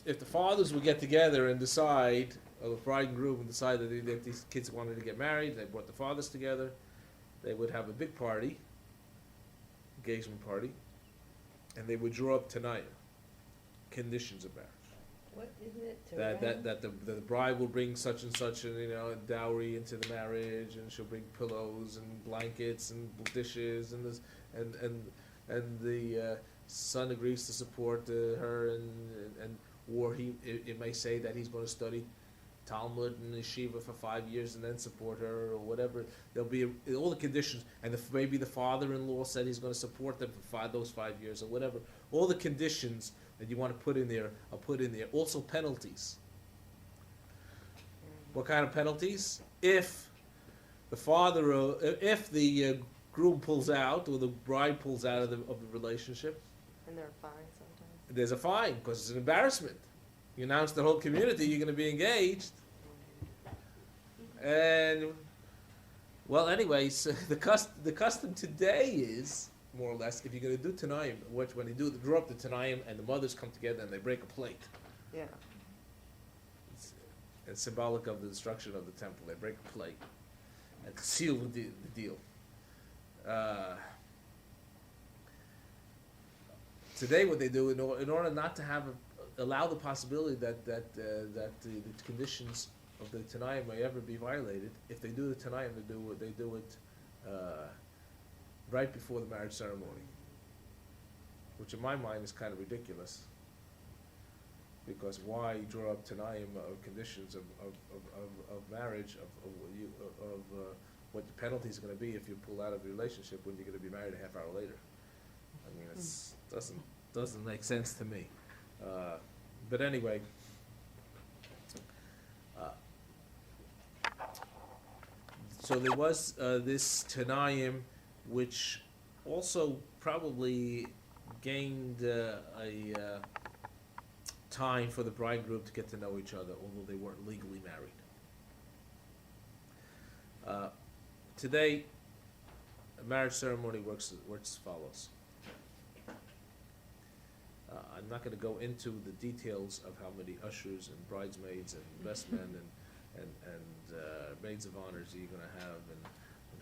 if the fathers would get together and decide, or the bride and groom would decide that these kids wanted to get married, they brought the fathers together, they would have a big party, engagement party, and they would draw up Tanayim, conditions of marriage. What is it? That the bride will bring such and such a dowry into the marriage, and she'll bring pillows and blankets and dishes and the son agrees to support her or it may say that he's going to study Talmud and yeshiva for 5 years and then support her or whatever. There'll be all the conditions, and maybe the father-in-law said he's going to support them for those 5 years or whatever. All the conditions that you want to put in there are put in there. Also penalties. What kind of penalties? If the groom pulls out or the bride pulls out of the relationship, And they're fine sometimes. there's a fine because it's an embarrassment. You announce the whole community you're going to be engaged. And, well, anyways, the custom today is, more or less, if you're going to do Tanayim, which when they draw up the Tanayim and the mothers come together and they break a plate. Yeah. It's symbolic of the destruction of the temple. They break a plate and seal the deal. Today, what they do in order not to allow the possibility that the conditions of the Tanayim may ever be violated, if they do the Tanayim, they do it right before the marriage ceremony, which in my mind is kind of ridiculous. Because why draw up Tanayim of conditions of marriage, of what the penalty is going to be if you pull out of the relationship when you're going to be married a half hour later? I mean, it doesn't make sense to me. But anyway, so there was this Tanayim, which also probably gained a time for the bride and groom to get to know each other, although they weren't legally married. Today, a marriage ceremony works as follows. I'm not going to go into the details of how many ushers and bridesmaids and best men and maids of honors you're going to have, and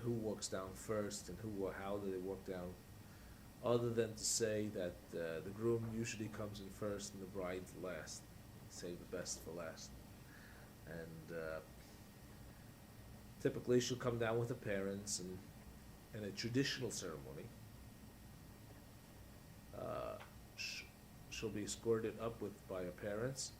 who walks down first and how do they walk down, other than to say that the groom usually comes in first and the bride last. Save the best for last. And typically she'll come down with her parents, and in a traditional ceremony, she'll be escorted up by her parents,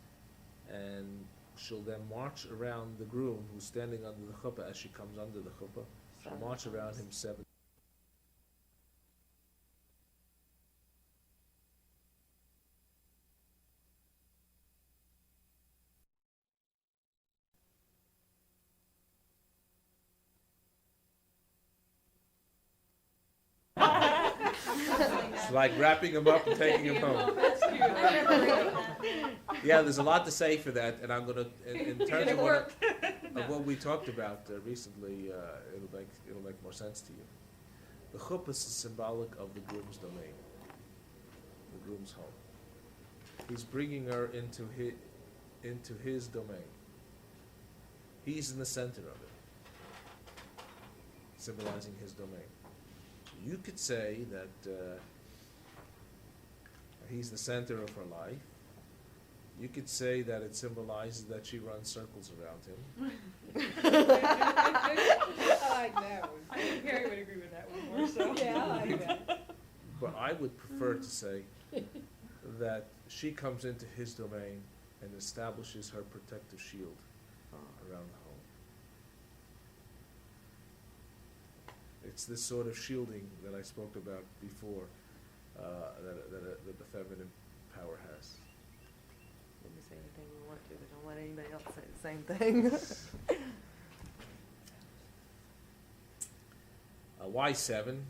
and she'll then march around the groom who's standing under the chuppah as she comes under the chuppah. She'll march around him 7. It's like wrapping him up and taking him home. That's cute. Yeah, there's a lot to say for that, and I'm gonna, in terms It'll of work. what we talked about recently, it'll make more sense to you. The chuppah is symbolic of the groom's domain, the groom's home. He's bringing her into his domain. He's in the center of it, symbolizing his domain. You could say that he's the center of her life. You could say that it symbolizes that she runs circles around him. I like that one. I think Harry would agree with that one more so. Yeah, I like that. But I would prefer to say that she comes into his domain and establishes her protective shield around the home. It's this sort of shielding that I spoke about before, that the feminine power has. We can say anything we want to, but don't let anybody else say the same thing. Why 7?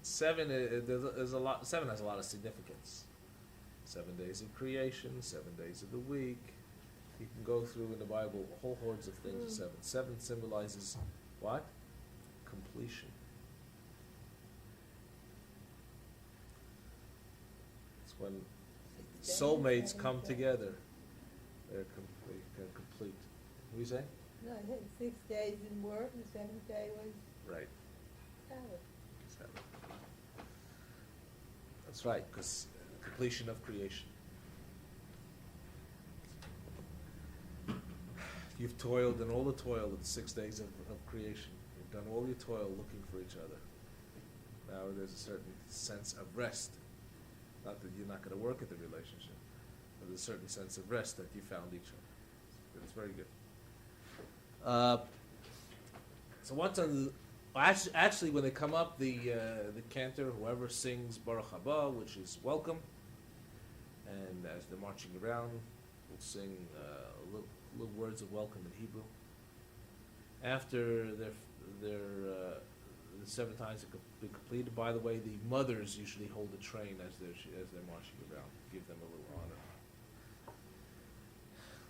7 there's a lot. 7 has a lot of significance. 7 days of creation, 7 days of the week. You can go through in the Bible whole hordes of things of 7. 7 symbolizes what? Completion. It's when soulmates come together. They're complete. What do you say? No, I had 6 days in work, and the 7th day was Right. Sabbath. 7. That's right, because completion of creation. You've toiled in all the toil of the 6 days of creation. You've done all your toil looking for each other. Now there's a certain sense of rest. Not that you're not going to work at the relationship, but there's a certain sense of rest that you found each other. It's very good. So once on actually when they come up, the cantor, whoever sings Baruch Haba, which is welcome, and as they're marching around, will sing little words of welcome in Hebrew. After the 7 times have been completed, by the way, the mothers usually hold the train as they're marching around, give them a little honor.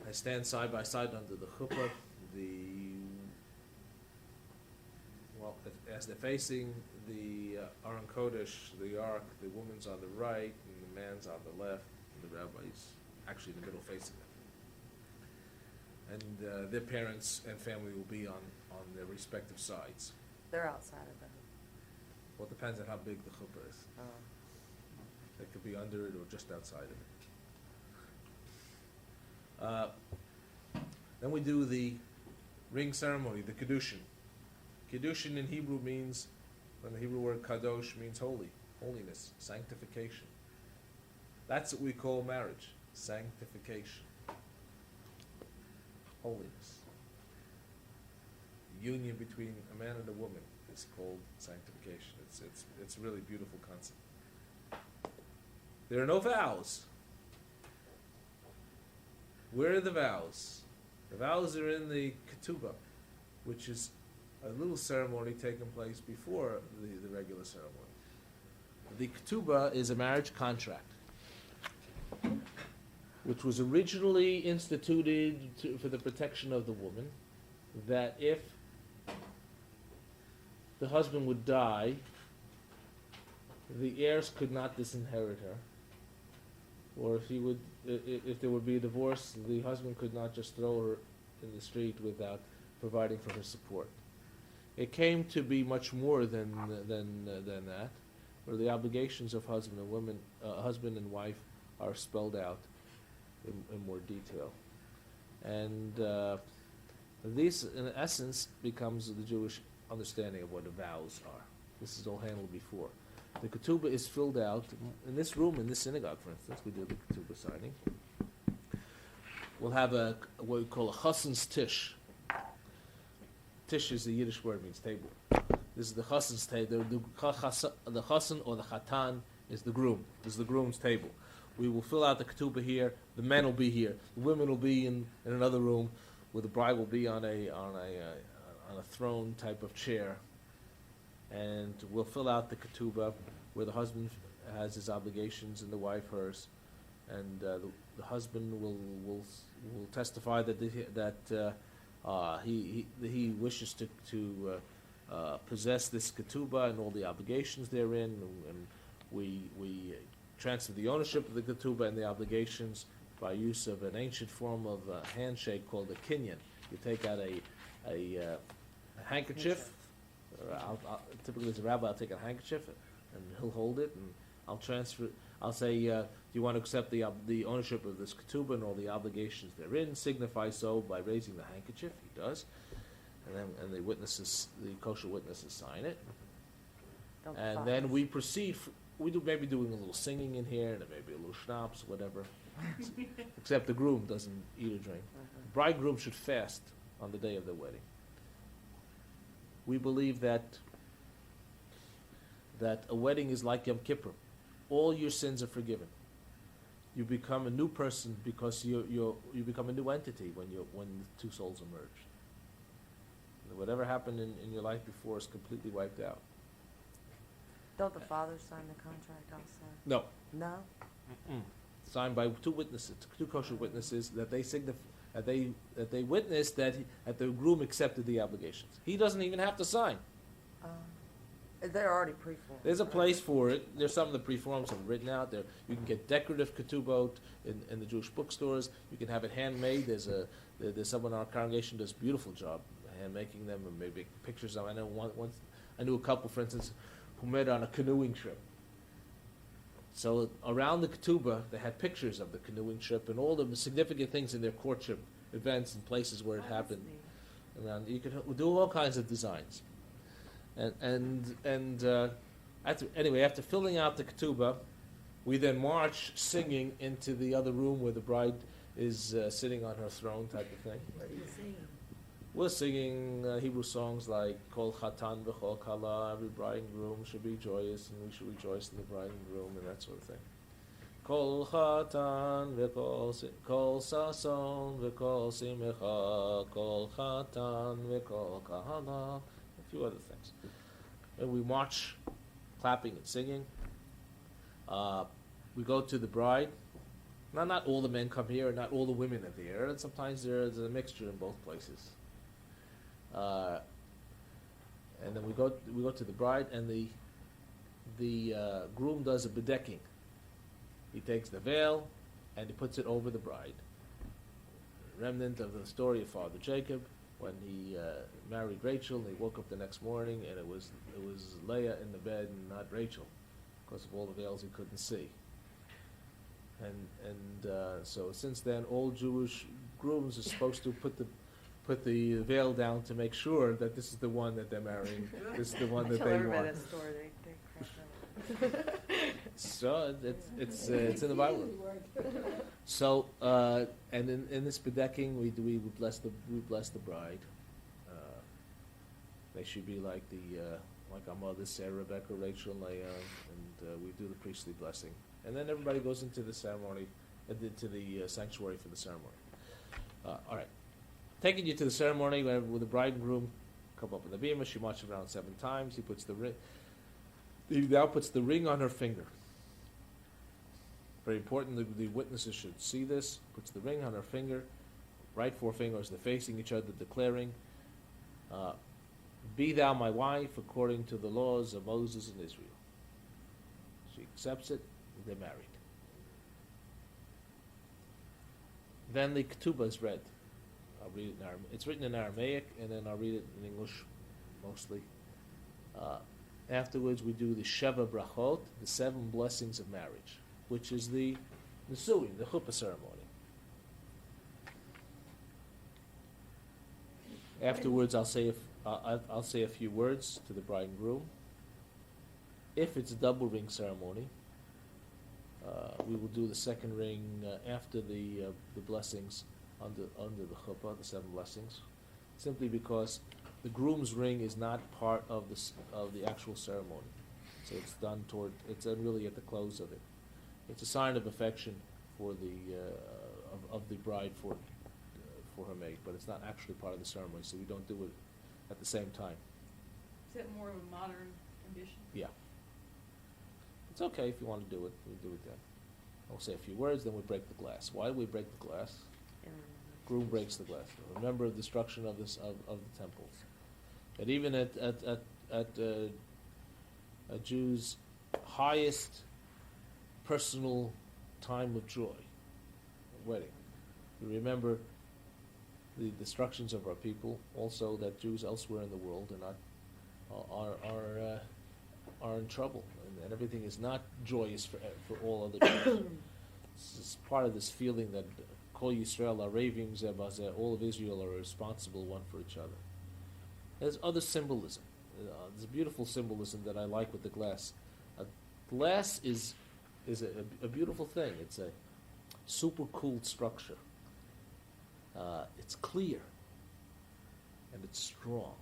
I stand side by side under the chuppah. As they're facing the Aron Kodesh, the Ark, the woman's on the right and the man's on the left, and the rabbi's actually in the middle facing them. And their parents and family will be on their respective sides. They're outside of the, Well, it depends on how big the chuppah is. They could be under it or just outside of it. Then we do the ring ceremony, the Kiddushin. Kiddushin in Hebrew means, when the Hebrew word kadosh means holy, holiness, sanctification. That's what we call marriage, sanctification, holiness. The union between a man and a woman is called sanctification. It's a really beautiful concept. There are no vows. Where are the vows? The vows are in the ketubah, which is a little ceremony taking place before the regular ceremony. The ketubah is a marriage contract, which was originally instituted for the protection of the woman, that if the husband would die, the heirs could not disinherit her, or if there would be a divorce, the husband could not just throw her in the street without providing for her support. It came to be much more than that, where the obligations of husband and wife are spelled out in more detail, and this, in essence, becomes the Jewish understanding of what the vows are. This is all handled before. The ketubah is filled out in this room, in this synagogue, for instance. We do the ketubah signing. We'll have what we call a chassan's tish. Tish is the Yiddish word, means table. This is the chassan's table. The chassan or the chatan is the groom. This is the groom's table. We will fill out the ketubah here. The men will be here. The women will be in another room, where the bride will be on a throne type of chair. And we'll fill out the ketubah, where the husband has his obligations and the wife hers, and the husband will testify that he wishes to possess this ketubah and all the obligations therein, and we transfer the ownership of the ketubah and the obligations by use of an ancient form of handshake called a kinyan. You take out a handkerchief. Typically, as a rabbi, I'll take a handkerchief and he'll hold it, and I'll transfer. I'll say, "Do you want to accept the ownership of this ketubah and all the obligations therein?" Signify so by raising the handkerchief. He does, and the witnesses, the kosher witnesses, sign it. And then we proceed. We do maybe doing a little singing in here, and maybe a little schnapps, whatever. Except the groom doesn't eat or drink. The bridegroom should fast on the day of their wedding. We believe that a wedding is like Yom Kippur. All your sins are forgiven. You become a new person because you become a new entity when the two souls are merged. And whatever happened in your life before is completely wiped out. don't the fathers sign the contract also? No. No? Signed by two witnesses, two kosher witnesses, that they that they witnessed that the groom accepted the obligations. He doesn't even have to sign. They're already preformed. There's a place for it. There's some of the preforms are written out there. You can get decorative ketubot in the Jewish bookstores. You can have it handmade. There's someone in our congregation does a beautiful job hand making them and maybe pictures of. I know once I knew a couple, for instance, who met on a canoeing trip. So around the ketubah, they had pictures of the canoeing trip and all the significant things in their courtship events and places where it happened. Around, you could do all kinds of designs. After filling out the ketubah, we then march singing into the other room where the bride is sitting on her throne, type of thing. What are you singing? We're singing Hebrew songs like Kol Chatan V'Chol Kala, every bride and groom should be joyous, and we should rejoice in the bride and groom, and that sort of thing. Kol Chatan V'Kol Sason V'Kol Simcha, Kol Chatan V'Kol Kala, a few other things. And we march, clapping and singing. We go to the bride, Not all the men come here, and not all the women are there, and sometimes there's a mixture in both places. And then we go to the bride, and the groom does a bedecking. He takes the veil and he puts it over the bride. Remnant of the story of Father Jacob when he married Rachel, and he woke up the next morning and it was Leah in the bed and not Rachel, because of all the veils he couldn't see. And so since then, all Jewish grooms are supposed to put the veil down to make sure that this is the one that they're marrying. This is the one that Tell they everybody want. that story, they crack that up. So it's in the Bible. So and in this bedecking, we bless the bride. They should be like our mothers, Sarah, Rebecca, Rachel, Leah, and we do the priestly blessing. And then everybody goes into the ceremony, into the sanctuary for the ceremony. All right. Taking you to the ceremony with the bride and groom come up in the bima. She marches around 7 times. He puts the ring. He now puts the ring on her finger. Very important. The witnesses should see this. Puts the ring on her finger. Right forefingers, they're facing each other, declaring, "Be thou my wife according to the laws of Moses and Israel." She accepts it. They're married. Then the ketubah is read. I'll read it in Aramaic. It's written in Aramaic, and then I'll read it in English, mostly. Afterwards, we do the Sheva Brachot, the 7 blessings of marriage, which is the Nisuin, the chuppah ceremony. Afterwards, I'll say a few words to the bride and groom. If it's a double ring ceremony, we will do the second ring after the blessings under the chuppah, the 7 blessings, simply because the groom's ring is not part of the actual ceremony, so it's done really at the close of it. It's a sign of affection for of the bride for her mate, but it's not actually part of the ceremony, so we don't do it at the same time. Is that more of a modern condition? Yeah. It's okay if you want to do it. We do it then. We'll say a few words, then we break the glass. Why do we break the glass? Groom breaks the glass. Remember the destruction of the temples. And even at a Jew's highest personal time of joy, wedding, we remember the destructions of our people. Also, that Jews elsewhere in the world are in trouble, and everything is not joyous for all other Jews. This is part of this feeling that Kol Yisrael Arevim Zebazeh, all of Israel are responsible one for each other. There's other symbolism. There's a beautiful symbolism that I like with the glass. Glass is a beautiful thing. It's a super cooled structure. It's clear and it's strong.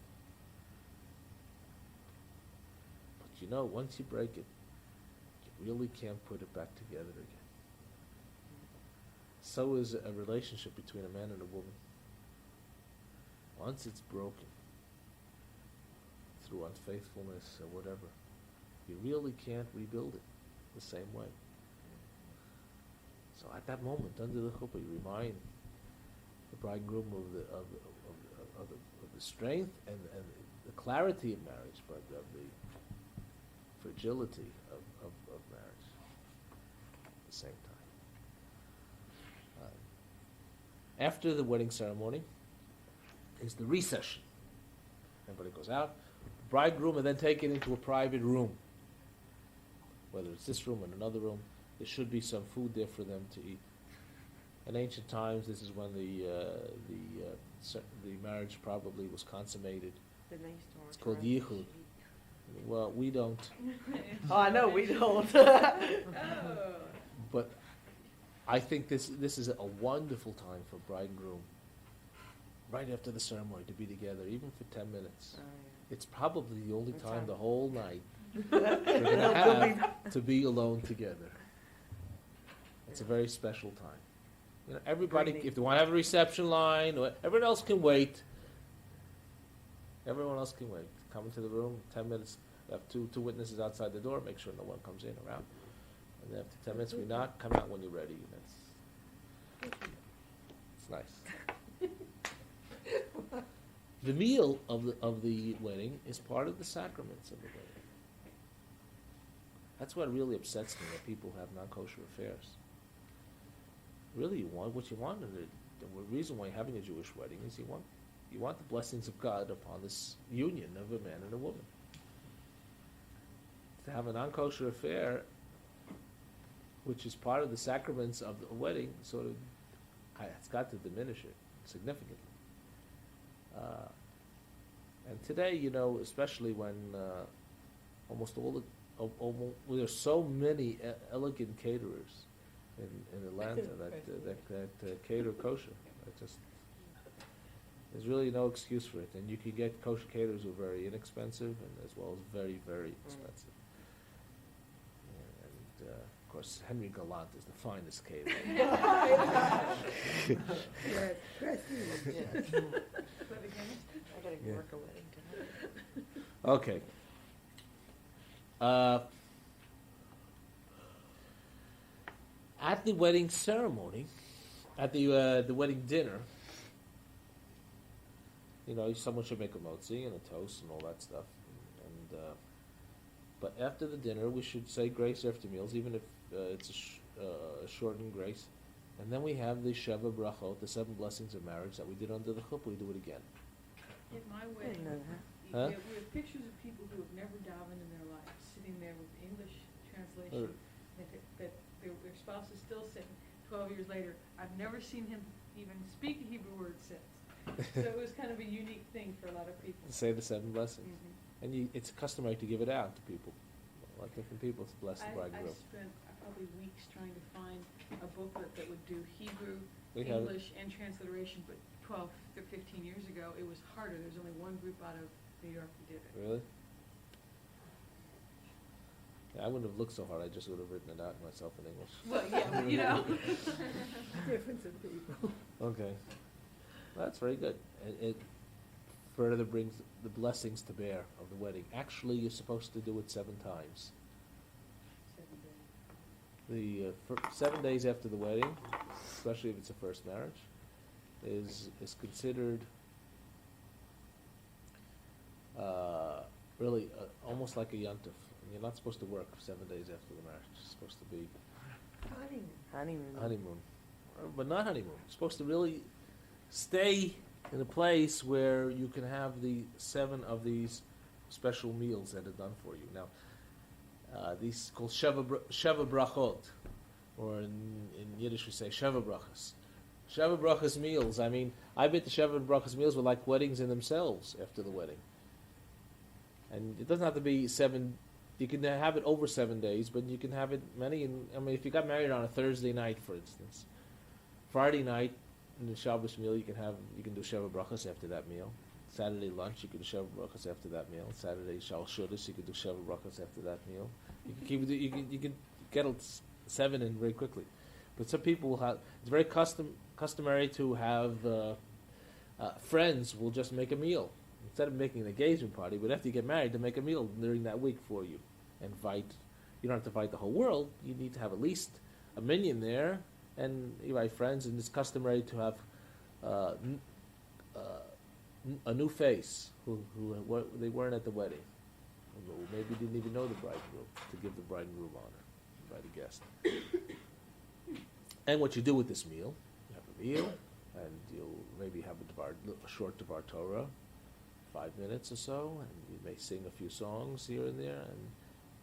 But once you break it, you really can't put it back together again. So is a relationship between a man and a woman. Once it's broken through unfaithfulness or whatever, you really can't rebuild it the same way. So at that moment, under the chuppah, you remind the bride and groom of the strength and the clarity of marriage, but of the fragility of marriage at the same time. After the wedding ceremony is the recession. Everybody goes out. The bride and groom are then taken into a private room. Whether it's this room or another room, there should be some food there for them to eat. In ancient times, this is when the marriage probably was consummated. It's called yichud. Well, we don't. Oh, I know we don't. Oh. But I think this is a wonderful time for bride and groom, right after the ceremony, to be together, even for 10 minutes. Oh, It's probably the only Good time time. the whole night we're going to have to be alone together. It's a very special time. Everybody, Great. if they want to have a reception line, or everyone else can wait. Everyone else can wait. Come into the room, 10 minutes. We have two witnesses outside the door. Make sure no one comes in or out. And then after 10 minutes, we knock. Come out when you're ready. It's nice. The meal of the wedding is part of the sacraments of the wedding. That's what really upsets me, that people have non-kosher affairs. Really, what you want, the reason why you're having a Jewish wedding is you want the blessings of God upon this union of a man and a woman. To have a non-kosher affair, which is part of the sacraments of the wedding, sort of, it's got to diminish it significantly. And today, especially when almost all there's so many elegant caterers in Atlanta that cater kosher. There's really no excuse for it, and you can get kosher caterers who are very inexpensive and as well as very, very expensive. And of course, Henry Gallant is the finest caterer. Yes, prestige. I gotta Yeah. work a wedding tonight. Okay. At the wedding ceremony, at the wedding dinner, someone should make a motzi and a toast and all that stuff. And but after the dinner, we should say grace after meals, even if it's a shortened grace. And then we have the Sheva Brachot, the 7 blessings of marriage that we did under the chuppah. We do it again. In my I wedding, didn't know that. Huh? we have pictures of people who have never davened in their lives, sitting there with English translation, that their spouse is still sitting 12 years later. I've never seen him even speak a Hebrew word since. So it was kind of a unique thing for a lot of people. Say the 7 blessings. Mhm. And it's customary to give it out to people. A lot of different people to bless the bride and I groom. spent probably weeks trying to find a booklet that would do Hebrew, We have it. English, and transliteration, but 12 to 15 years ago, it was harder. There's only one group out of New York who did it. Really? Yeah, I wouldn't have looked so hard. I just would have written it out myself in English. Well, yeah, you know. Difference in people. Okay. That's very good. It further brings the blessings to bear of the wedding. Actually, you're supposed to do it 7 times. 7 days. The 7 days after the wedding, especially if it's a first marriage, is considered really almost like a yontif. You're not supposed to work 7 days after the marriage. It's supposed to be Honeymoon. honeymoon, but not honeymoon. You're supposed to really stay in a place where you can have the 7 of these special meals that are done for you. Now, these called Sheva Brachot, or in Yiddish we say Sheva Brachas. Sheva Brachas meals. I mean, I bet the Sheva Brachas meals were like weddings in themselves after the wedding. And it doesn't have to be 7. You can have it over 7 days, but you can have it many. If you got married on a Thursday night, for instance, Friday night in the Shabbos meal, you can do Sheva Brachas after that meal. Saturday lunch, you can do Sheva Brachas after that meal. Saturday Shal Shudas, you can do Sheva Brachas after that meal. You can get 7 in very quickly. But some people will have. It's very customary to have friends will just make a meal instead of making an engagement party. But after you get married, to make a meal during that week for you. Invite. You don't have to invite the whole world. You need to have at least a minion there, and you invite friends. And it's customary to have a new face who they weren't at the wedding, who maybe didn't even know the bride and groom, to give the bride and groom honor by the guest. And what you do with this meal, you have a meal, and you'll maybe have a short Devar Torah, 5 minutes or so, and you may sing a few songs here and there,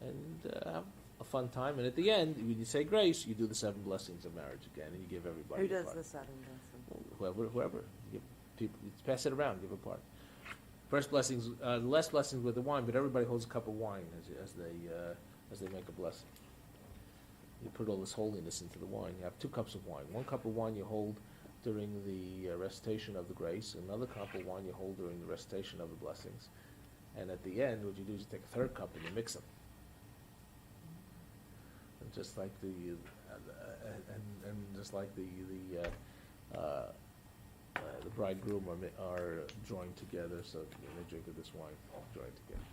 and have a fun time. And at the end, when you say grace, you do the 7 blessings of marriage again, and you give everybody Who a does part. the 7 blessings? Whoever. You give people, you pass it around, give a part. First blessings, less blessings with the wine, but everybody holds a cup of wine as they make a blessing. You put all this holiness into the wine. You have 2 cups of wine. 1 cup of wine you hold during the recitation of the grace. Another cup of wine you hold during the recitation of the blessings. And at the end, what you do is you take a 3rd cup and you mix them. And just like the bridegroom are joined together, so they drink of this wine, joined together.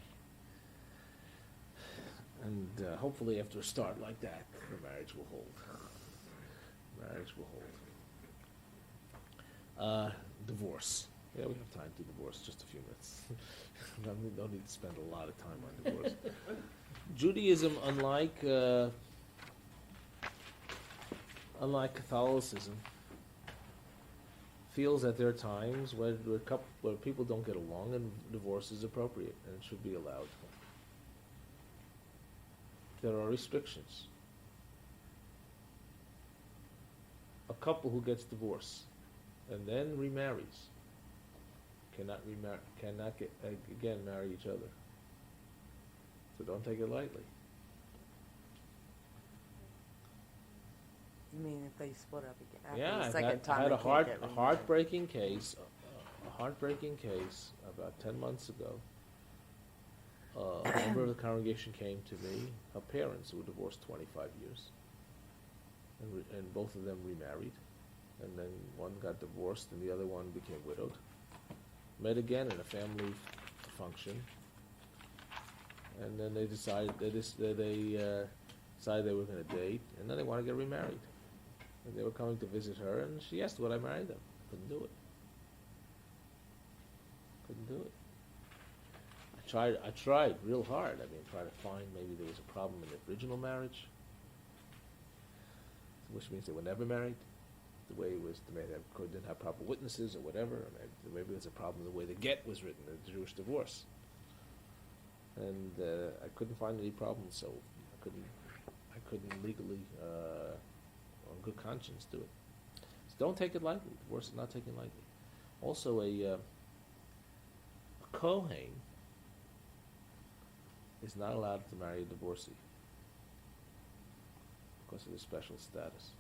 And hopefully after a start like that, the marriage will hold. Marriage will hold. Divorce. Yeah, we have time to divorce, just a few minutes. Don't need to spend a lot of time on divorce. Judaism, unlike Catholicism, feels that there are times where people don't get along and divorce is appropriate and it should be allowed. There are restrictions. A couple who gets divorced and then remarries cannot again marry each other. So don't take it lightly. You mean if they split up again after Yeah, the I've second time had they a can't get remarried? heartbreaking case about 10 months ago. A member of the congregation came to me, her parents who were divorced 25 years, and both of them remarried, and then one got divorced and the other one became widowed. Met again in a family function, and then they decided they were going to date, and then they want to get remarried. And they were coming to visit her, and she asked, would I marry them? Couldn't do it. I tried real hard. I mean, try to find maybe there was a problem in the original marriage, which means they were never married. The way it was, they didn't have proper witnesses or whatever. Or maybe there's a problem in the way the get was written, the Jewish divorce. And I couldn't find any problems, so I couldn't legally, on good conscience, do it. So don't take it lightly. Divorce is not taken lightly. Also, a Kohen is not allowed to marry a divorcee because of his special status.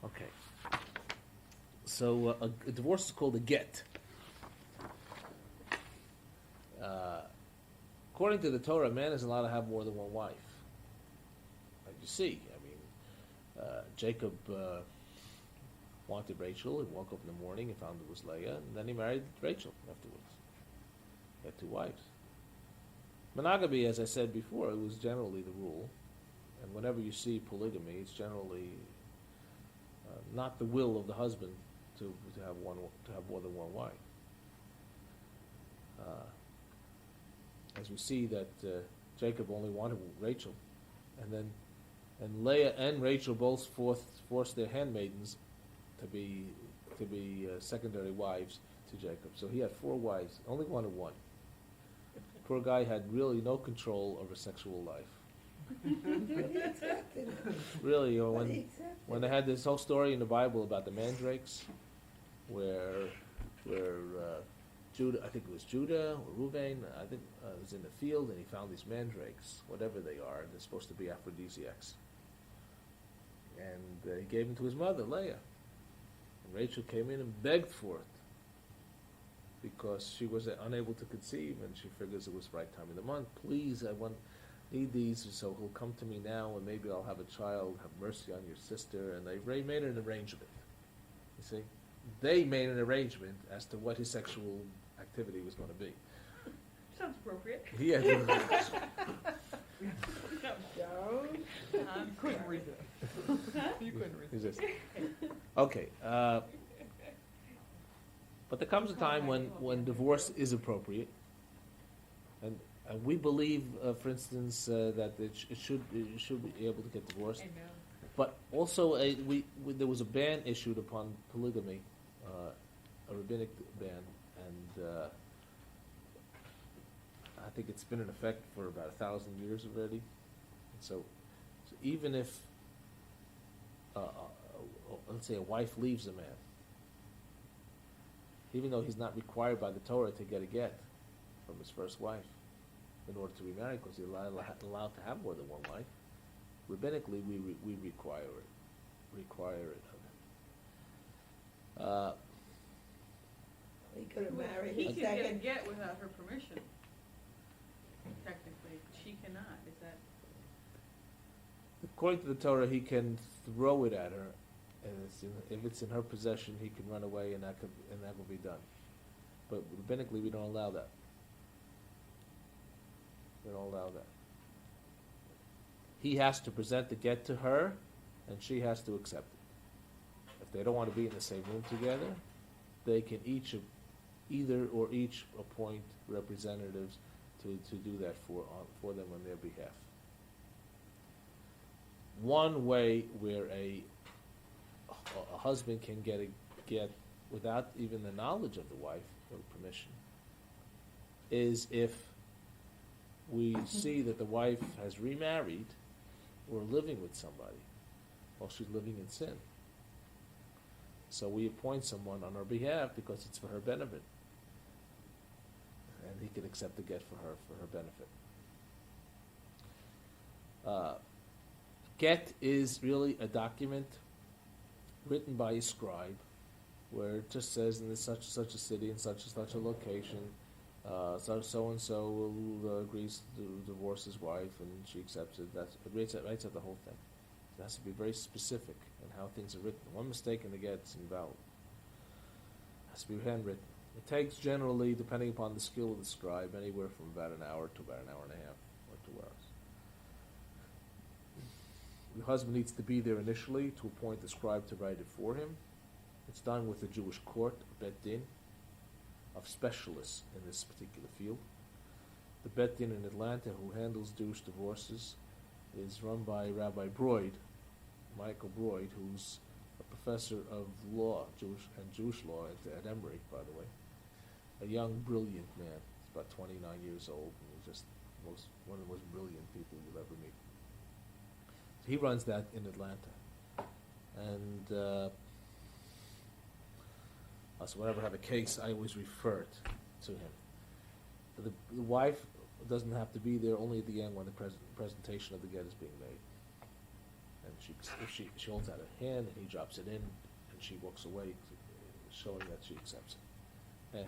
Okay. So a divorce is called a get. According to the Torah, a man is allowed to have more than one wife. Like you see, I mean, Jacob wanted Rachel. He woke up in the morning and found it was Leah, and then he married Rachel afterwards. He had 2 wives. Monogamy, as I said before, it was generally the rule, and whenever you see polygamy, it's generally not the will of the husband to have more than one wife. As we see that Jacob only wanted Rachel, and Leah and Rachel both forced their handmaidens to be secondary wives to Jacob. So he had 4 wives, only wanted one. Poor guy had really no control over sexual life. Really, when they had this whole story in the Bible about the mandrakes, where Judah, I think it was Judah or Reuben, I think was in the field and he found these mandrakes, whatever they are. They're supposed to be aphrodisiacs, and he gave them to his mother Leah. And Rachel came in and begged for it because she was unable to conceive, and she figures it was the right time of the month. Please, need these, so he'll come to me now, and maybe I'll have a child. Have mercy on your sister. And they made an arrangement. You see, they made an arrangement as to what his sexual activity was going to be. Sounds appropriate. Yeah. I'm Couldn't sorry. read that. You couldn't read Is this- Okay. But there comes a time when divorce is appropriate, and we believe, for instance, that it should be able to get divorced. Amen. But also, there was a ban issued upon polygamy, a rabbinic ban, and I think it's been in effect for about 1,000 years already. So even if, let's say, a wife leaves a man, even though he's not required by the Torah to get a get from his first wife in order to remarry, because he's allowed to have more than one wife, rabbinically we require it of him. He could have married He a can get a second. get without her permission. Technically, she cannot. Is that? According to the Torah, he can throw it at her, and if it's in her possession, he can run away, and that will be done. But rabbinically, we don't allow that. We don't allow that. He has to present the get to her, and she has to accept it. If they don't want to be in the same room together, they can each appoint representatives to do that for them on their behalf. One way where a husband can get without even the knowledge of the wife or permission is if we see that the wife has remarried or living with somebody while she's living in sin. So we appoint someone on her behalf because it's for her benefit. And he can accept the get for her benefit. Get is really a document written by a scribe where it just says in such and such a city, in such and such a location, so and so agrees to divorce his wife and she accepts it. It writes out the whole thing. It has to be very specific in how things are written. One mistake in the get is invalid. It has to be handwritten. It takes generally, depending upon the skill of the scribe, anywhere from about an hour to about an hour and a half or 2 hours. The husband needs to be there initially to appoint the scribe to write it for him. It's done with a Jewish court, a Bet Din, of specialists in this particular field. The Bet Din in Atlanta, who handles Jewish divorces, is run by Rabbi Broid, Michael Broid, who's a professor of law, Jewish law at Emory, by the way. A young, brilliant man. He's about 29 years old, and he's just one of the most brilliant people you'll ever meet. So he runs that in Atlanta. And so whenever I have a case, I always refer it to him. The wife doesn't have to be there, only at the end when the presentation of the get is being made. And she holds out her hand, and he drops it in, and she walks away, showing that she accepts it. And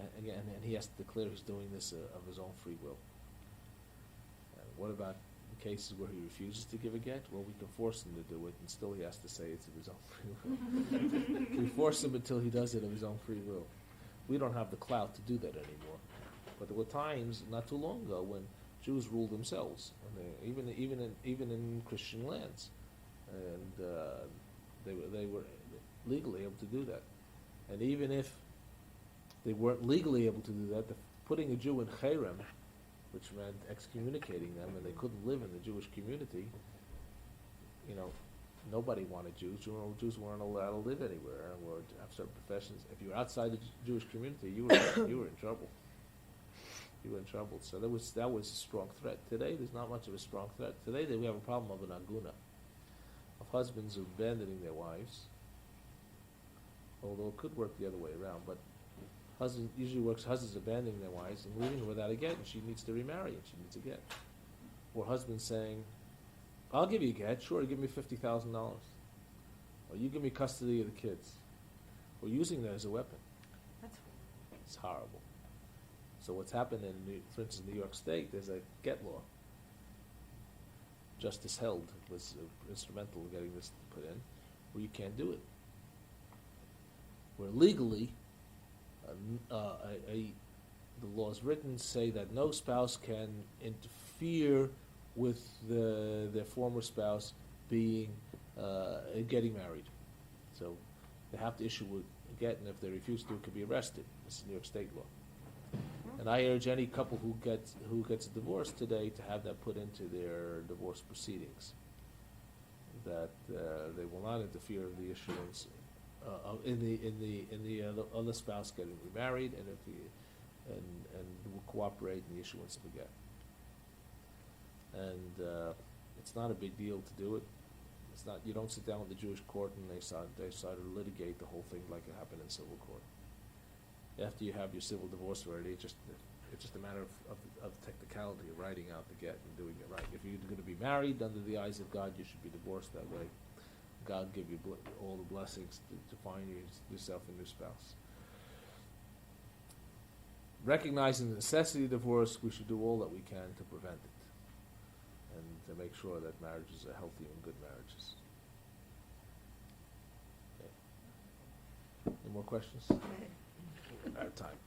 he has to declare he's doing this of his own free will. And what about cases where he refuses to give a get? Well, we can force him to do it, and still he has to say it's of his own free will. We force him until he does it of his own free will. We don't have the clout to do that anymore. But there were times not too long ago when Jews ruled themselves, and even in Christian lands, and they were legally able to do that. And even if they weren't legally able to do that, putting a Jew in cherem, which meant excommunicating them, and they couldn't live in the Jewish community. Nobody wanted Jews. Jews weren't allowed to live anywhere, or have certain professions. If you were outside the Jewish community, you were in trouble. You were in trouble. So that was a strong threat. Today, there's not much of a strong threat. Today, we have a problem of an aguna, of husbands abandoning their wives. Although it could work the other way around, but husbands abandoning their wives and leaving her without a get, and she needs to remarry, and she needs a get. Or husbands saying, I'll give you a get, sure, give me $50,000. Or you give me custody of the kids. Or using that as a weapon. It's horrible. So what's happened for instance, in New York State, there's a get law. Justice Held was instrumental in getting this put in, where you can't do it. Where legally, the laws written say that no spouse can interfere with their former spouse getting married. So they have to issue a get, and if they refuse to, it could be arrested. This is New York State law. And I urge any couple who gets a divorce today to have that put into their divorce proceedings. That they will not interfere in the issuance in the other spouse getting remarried, and will cooperate in the issuance of a get. And it's not a big deal to do it. It's not. You don't sit down with the Jewish court and they decide to litigate the whole thing like it happened in civil court. After you have your civil divorce already, it's just a matter of technicality of writing out the get and doing it right. If you're going to be married under the eyes of God, you should be divorced that way. God give you all the blessings to find yourself a new spouse. Recognizing the necessity of divorce, we should do all that we can to prevent it and to make sure that marriages are healthy and good marriages. Okay. Any more questions? Out of time.